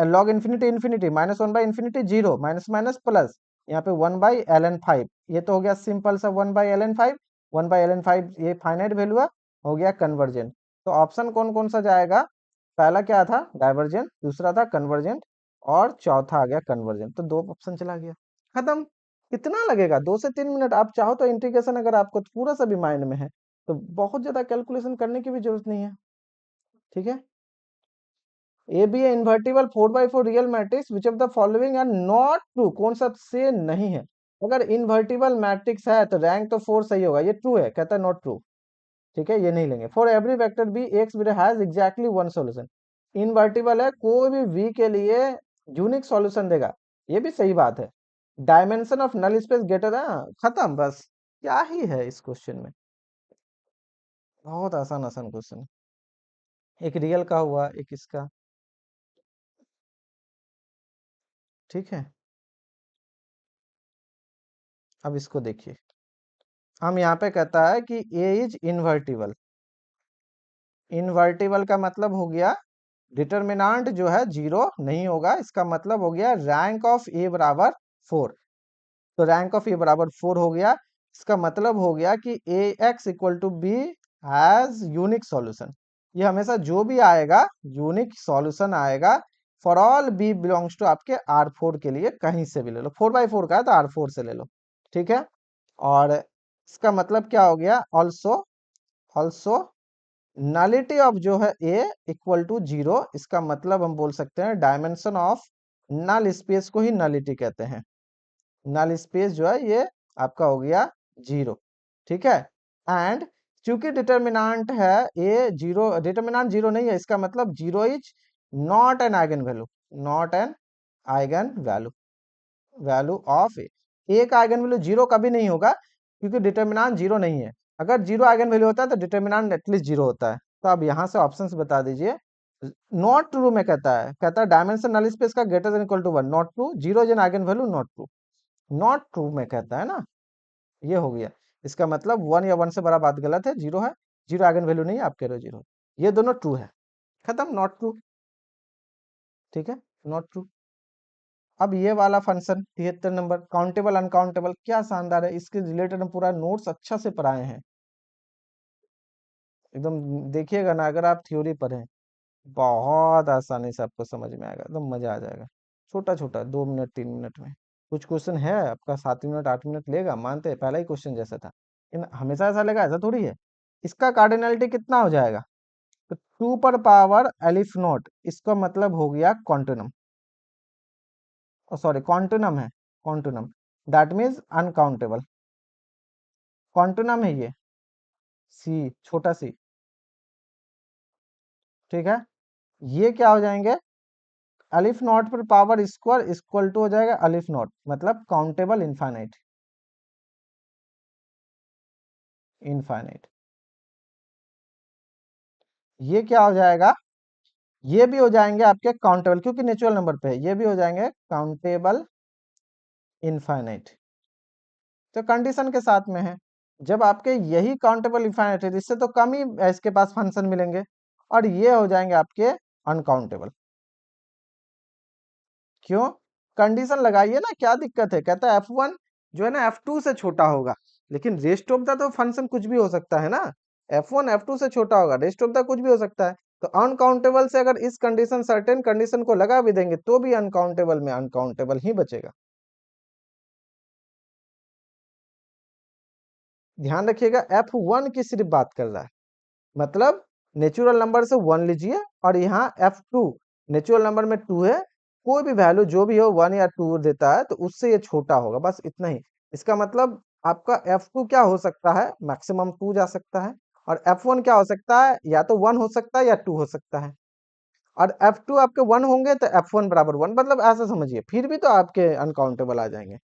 log infinity infinity, minus one by infinity zero, minus minus plus, यहाँ पे one by L N five, ये तो हो गया सिंपल सा one by L N five, one by L N five ये फाइनाइट वैल्यू है, हो गया कन्वर्जेंट। तो ऑप्शन कौन कौन सा जाएगा, पहला क्या था डाइवर्जेंट, दूसरा था कन्वर्जेंट, और चौथा आ गया कन्वर्जन, तो दो ऑप्शन चला गया, खत्म। कितना लगेगा, 2 से 3 मिनट, आप चाहो तो इंटीग्रेशन अगर आपको पूरा सा भी माइंड में है तो बहुत ज्यादा कैलकुलेशन करने की भी जरूरत नहीं है, ठीक है। A B A invertible 4x4 real matrix which of the following are not true, कौन सा से नहीं है? अगर इन्वर्टिबल मैट्रिक्स है तो रैंक तो 4 सही होगा, ये ट्रू है, कहता है नॉट ट्रू, ठीक है, ये नहीं लेंगे। For every vector B X has exactly one solution, invertible है, कोई भी वी के लिए यूनिक सॉल्यूशन देगा, ये भी सही बात है। Dimension of null space greater है, खत्म, बस क्या ही है इस क्वेश्चन में, बहुत आसान आसान क्वेश्चन, एक रियल का हुआ एक इसका, ठीक है। अब इसको देखिए, हम यहाँ पे कहता है कि ए इज इनवर्टिबल, इनवर्टिबल का मतलब हो गया डिटर्मिनांट जो है जीरो नहीं होगा, इसका मतलब हो गया रैंक ऑफ ए बराबर 4, तो रैंक ऑफ ए बराबर 4 हो गया, इसका मतलब हो गया कि A x equal to b has unique solution, ये हमेशा जो भी आएगा यूनिक सॉल्यूशन आएगा for all b belongs to आपके R4 के लिए, कहीं से भी ले लो, 4x4 का है तो R4 से ले लो, ठीक है। और इसका मतलब क्या हो गया, ऑल्सो ऑल्सो नलिटी ऑफ जो है ए इक्वल टू जीरो, इसका मतलब हम बोल सकते हैं डायमेंशन ऑफ नल स्पेस को ही नलिटी कहते हैं, नल स्पेस जो है ये आपका हो गया जीरो, ठीक है। एंड चूंकि डिटर्मिनांट है ए जीरो, डिटर्मिनांट जीरो नहीं है, इसका मतलब zero is not an eigen value, not an eigen value, value of A का आइगन वैल्यू जीरो कभी नहीं होगा, क्योंकि डिटर्मिनांट जीरो नहीं है, अगर जीरो आइगन वैल्यू होता है तो डिटर्मिनांट एटलीस्ट जीरो होता है। तो अब यहाँ से ऑप्शंस बता दीजिए, नॉट ट्रू में कहता है डायमेंशन नल स्पेस का greater than equal to one, not true, zero is an eigen value, not true, not true में कहता है ना, ये हो गया, इसका मतलब वन या वन से बड़ा बात गलत है, जीरो है, जीरो आइगन वैल्यू नहीं है, आप कह रहे हो जीरो, ये दोनों ट्रू है, खत्म, नॉट ट्रू, ठीक है, नॉट ट्रू। अब ये वाला फंक्शन 73 नंबर काउंटेबल अनकाउंटेबल, क्या शानदार है, इसके रिलेटेड हम पूरा नोट्स अच्छा से पढ़ाए हैं, एकदम देखिएगा ना, अगर आप थ्योरी पढ़ें बहुत आसानी से आपको समझ में आएगा, एकदम मजा आ जाएगा, छोटा छोटा 2 मिनट 3 मिनट में, कुछ क्वेश्चन है आपका 7 मिनट 8 मिनट लेगा, मानते हैं पहला ही क्वेश्चन जैसा था, लेकिन हमेशा ऐसा लेगा, ऐसा थोड़ी है। इसका कार्डिनलिटी कितना हो जाएगा, तो 2 पर पावर एलिफ नोट, इसका मतलब हो गया क्वांटिनम, सॉरी क्वांटिनम है, Quantinuum, that means uncountable, Quantinuum है ये, सी, छोटा सी, ठीक है। ये क्या हो जाएंगे, अलिफ नॉट पर पावर स्क्वायर इक्वल टू हो जाएगा अलिफ नॉट, मतलब काउंटेबल इनफाइनाइट, इनफाइनाइट, ये क्या हो जाएगा, ये भी हो जाएंगे आपके काउंटेबल, क्योंकि नेचुरल नंबर पे है, ये भी हो जाएंगे काउंटेबल इनफाइनाइट, तो कंडीशन के साथ में है, जब आपके यही काउंटेबल इनफाइनाइट है, इससे तो कम ही इसके पास फंक्शन मिलेंगे, और ये हो जाएंगे आपके अनकाउंटेबल, क्यों, कंडीशन लगाइए ना, क्या दिक्कत है, कहता है F1 जो है ना F2 से छोटा होगा, लेकिन रेस्ट ऑफ द तो फंक्शन कुछ भी हो सकता है ना, F1 F2 से छोटा होगा, रेस्ट ऑफ द कुछ भी हो सकता है, तो अनकाउंटेबल से अगर इस कंडीशन सर्टेन कंडीशन को लगा भी देंगे तो भी अनकाउंटेबल में अनकाउंटेबल ही बचेगा। ध्यान रखिएगा F1 की सिर्फ बात कर रहा है, मतलब नेचुरल नंबर से 1 लीजिए और यहाँ F2 नेचुरल नंबर में 2 है, कोई भी वैल्यू जो भी हो 1 या 2 देता है तो उससे ये छोटा होगा, बस इतना ही। इसका मतलब आपका F2 क्या हो सकता है, मैक्सिमम 2 जा सकता है, और F1 क्या हो सकता है, या तो 1 हो सकता है या 2 हो सकता है। और F2 आपके 1 होंगे तो F1 बराबर 1, मतलब ऐसा समझिए, फिर भी तो आपके अनकाउंटेबल आ जाएंगे,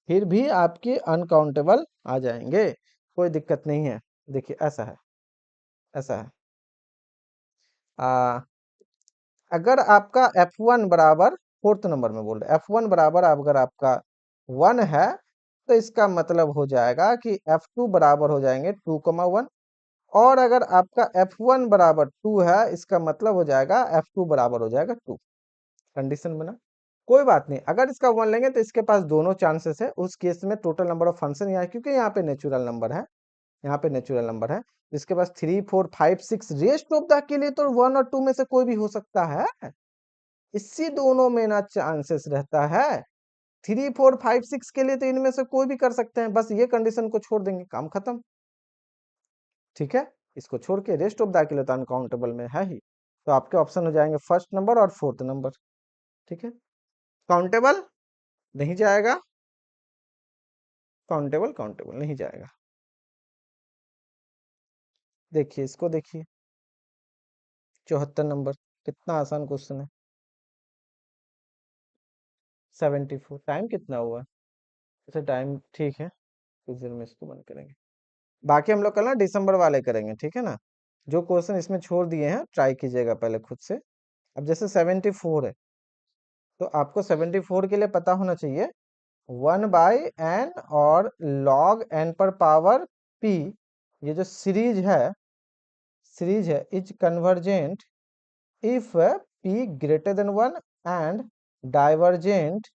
फिर भी आपके अनकाउंटेबल आ जाएंगे, कोई दिक्कत नहीं है। देखिए ऐसा है, ऐसा है। आ, अगर आपका F1 बराबर, फोर्थ नंबर में बोल रहे F1 बराबर अगर आपका 1 है तो इसका मतलब हो जाएगा कि F2 बराबर हो जाएंगे 2,1, और अगर आपका F1 बराबर 2 है इसका मतलब हो जाएगा F2 बराबर हो जाएगा 2। कंडीशन बना, कोई बात नहीं, अगर इसका 1 लेंगे तो इसके पास दोनों चांसेस है, उस केस में टोटल नंबर ऑफ फंक्शन यहाँ, क्योंकि यहाँ पे नेचुरल नंबर है, यहाँ पे नेचुरल नंबर है, इसके पास 3 4 5 6 रेस्ट ऑफ द के लिए तो 1 और 2 में से कोई भी हो सकता है, इसी दोनों में ना चांसेस रहता है। 3 4 5 6 के लिए तो इनमें से कोई भी कर सकते हैं, बस ये कंडीशन को छोड़ देंगे, काम खत्म। ठीक है, इसको छोड़ के रेस्ट ऑफ द के लिए तो अनकाउंटेबल में है ही, तो आपके ऑप्शन हो जाएंगे फर्स्ट नंबर और फोर्थ नंबर। ठीक है, काउंटेबल नहीं जाएगा, काउंटेबल काउंटेबल नहीं जाएगा। देखिए इसको देखिए, 74 नंबर, कितना आसान क्वेश्चन है। 74, टाइम कितना हुआ, अच्छा टाइम ठीक है, कुछ देर में इसको बंद करेंगे, बाकी हम लोग कल ना दिसंबर वाले करेंगे, ठीक है ना। जो क्वेश्चन इसमें छोड़ दिए हैं ट्राई कीजिएगा पहले खुद से। अब जैसे 74 है, तो आपको 74 के लिए पता होना चाहिए 1/n और log n पर पावर p, ये जो सीरीज है is convergent if p greater than 1 and divergent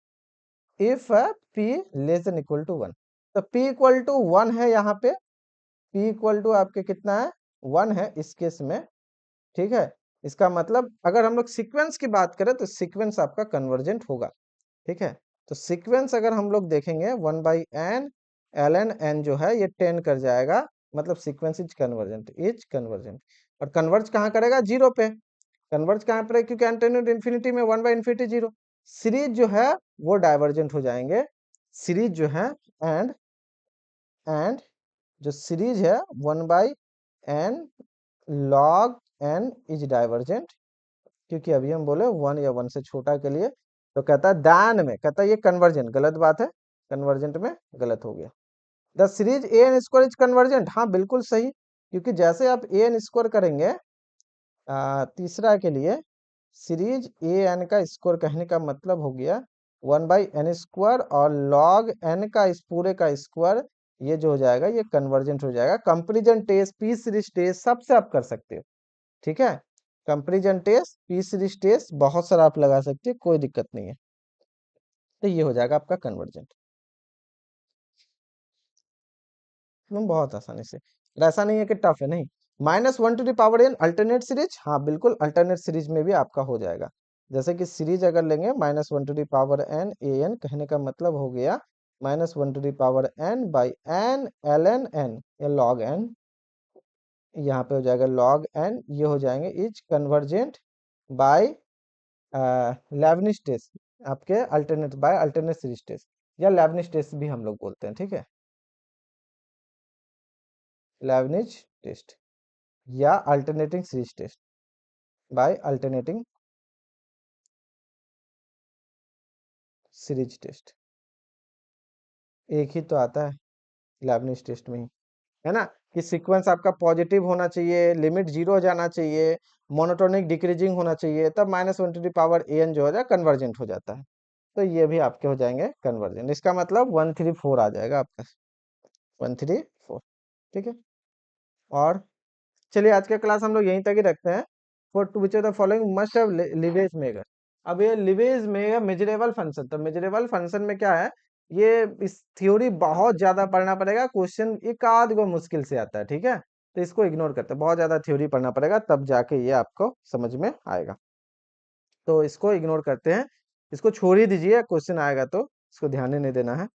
if p less than equal to 1। तो p इक्वल टू 1 है, यहाँ पे p इक्वल टू आपके कितना है, 1 है इस केस में। ठीक है, इसका मतलब अगर हम लोग सीक्वेंस की बात करें तो सीक्वेंस आपका कन्वर्जेंट होगा। ठीक है, तो सीक्वेंस अगर हम लोग देखेंगे 1/n ln n जो है ये 10 कर जाएगा, मतलब सीक्वेंस इज कन्वर्जेंट। और कन्वर्ज कहाँ करेगा, जीरो पे। कन्वर्ज कहाँ पर है, क्योंकि एंटेन्यूड इन्फिनिटी में 1/infinity जीरो। सीरीज जो है वो डाइवर्जेंट हो जाएंगे, सीरीज जो है एंड जो सीरीज है 1/n log n is divergent, क्योंकि अभी हम बोले 1 या 1 से छोटा के लिए, तो कहता है दान में, कहता है ये कन्वर्जेंट, गलत बात है, कन्वर्जेंट में गलत हो गया। The series A N square is convergent, हाँ बिल्कुल सही, क्योंकि जैसे आप ए एन स्क्वायर करेंगे तीसरा के लिए, सीरीज ए एन का स्क्वायर कहने का मतलब हो गया 1/n² और log n का इस पूरे का स्क्वायर, ये जो हो जाएगा ये कन्वर्जेंट हो जाएगा। Comparison test, P series test सबसे आप कर सकते हो। ठीक है, comparison test, P series test बहुत सारा आप लगा सकते हैं, कोई दिक्कत नहीं है। तो ये हो जाएगा आपका कन्वर्जेंट, बहुत आसानी से। और ऐसा नहीं है कि टफ है, नहीं। -1 to the power n alternate series, हाँ बिल्कुल अल्टरनेट सीरीज में भी आपका हो जाएगा। जैसे कि सीरीज अगर लेंगे -1 to the power n a n, कहने का मतलब हो गया -1 to the power n/n ln n या log n, यहाँ पे हो जाएगा log n, ये हो जाएंगे is convergent by Leibniz test, आपके alternate by alternate series test, या लेबनिज टेस्ट भी हम लोग बोलते हैं। ठीक है, लेबनिज टेस्ट या alternating series test by alternating series test, एक ही तो आता है लेबनिज टेस्ट में ही, है ना, कि सीक्वेंस आपका पॉजिटिव होना चाहिए, लिमिट जीरो जाना चाहिए, मोनोटोनिक डिक्रीजिंग होना चाहिए, तब -1 to the power an जो हो जाए कन्वर्जेंट हो जाता है। तो ये भी आपके हो जाएंगे कन्वर्जेंट, इसका मतलब 134 आ जाएगा आपका, 134। ठीक है, और चलिए आज का क्लास हम लोग यहीं तक ही रखते हैं। For two which of the following must have Lebesgue measure, अब ये लिवेज मेगर मेजरेबल फंक्शन, तो मेजरेबल फंक्शन में क्या है, ये इस थ्योरी बहुत ज्यादा पढ़ना पड़ेगा, क्वेश्चन एक आध गो मुश्किल से आता है। ठीक है, तो इसको इग्नोर करते हैं, बहुत ज़्यादा थ्योरी पढ़ना पड़ेगा तब जाके ये आपको समझ में आएगा। तो इसको इग्नोर करते हैं, इसको छोड़ ही दीजिए, क्वेश्चन आएगा तो इसको ध्यान ही नहीं देना है।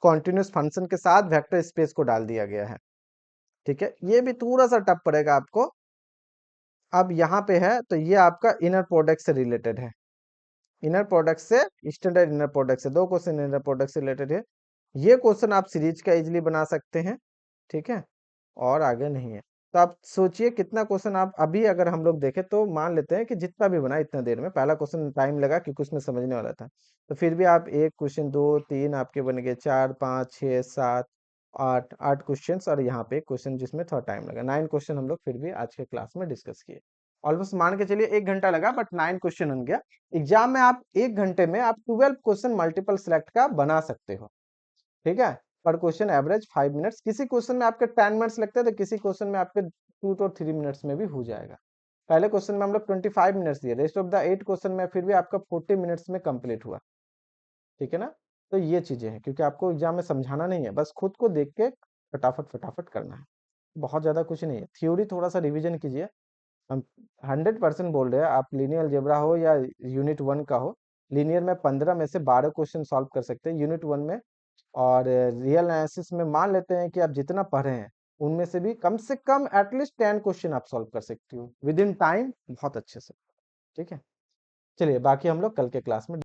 कॉन्टिन्यूस फंक्शन के साथ वेक्टर स्पेस को डाल दिया गया है, ठीक है। ये भी थोड़ा सा टफ पड़ेगा आपको। अब यहाँ पे है तो ये आपका इनर प्रोडक्ट से रिलेटेड है, इनर प्रोडक्ट से स्टैंडर्ड इनर प्रोडक्ट से, दो क्वेश्चन इनर प्रोडक्ट से रिलेटेड है। ये क्वेश्चन आप सीरीज का इजीली बना सकते हैं, ठीक है, और आगे नहीं है। तो आप सोचिए कितना क्वेश्चन आप अभी अगर हम लोग देखें तो मान लेते हैं कि जितना भी बना इतना देर में, पहला क्वेश्चन टाइम लगा क्योंकि उसमें समझने वाला था, तो फिर भी आप एक क्वेश्चन, दो, तीन आपके बन गए, चार, पाँच, छः, सात, आठ, आठ क्वेश्चन, और यहाँ पे एक क्वेश्चन जिसमें थोड़ा टाइम लगा, 9 क्वेश्चन हम लोग फिर भी आज के क्लास में डिस्कस किए। ऑलमोस्ट मान के चलिए 1 घंटा लगा, बट 9 क्वेश्चन बन गया। एग्जाम में आप 1 घंटे में आप 12 क्वेश्चन मल्टीपल सिलेक्ट का बना सकते हो, ठीक है। पर क्वेश्चन एवरेज 5 मिनट्स, किसी क्वेश्चन में आपके 10 मिनट्स लगते हैं तो किसी क्वेश्चन में आपके 2 to 3 मिनट्स में भी हो जाएगा। पहले क्वेश्चन में हम लोग 25 मिनट्स दिए, रेस्ट ऑफ द 8 क्वेश्चन में फिर भी आपका 40 मिनट्स में कंप्लीट हुआ, ठीक है ना। तो ये चीजें हैं, क्योंकि आपको एग्जाम में समझाना नहीं है, बस खुद को देख के फटाफट फटाफट करना है, बहुत ज्यादा कुछ नहीं है। थ्योरी थोड़ा सा रिविजन कीजिए। हम 100% बोल रहे हैं, आप लीनियर अलजेब्रा हो या यूनिट 1 का हो, लीनियर में 15 में से 12 क्वेश्चन सॉल्व कर सकते हैं यूनिट 1 में। और रियल एनालिसिस में मान लेते हैं कि आप जितना पढ़े हैं उनमें से कम एटलीस्ट 10 क्वेश्चन आप सॉल्व कर सकते हो विद इन टाइम, बहुत अच्छे से, ठीक है। चलिए बाकी हम लोग कल के क्लास में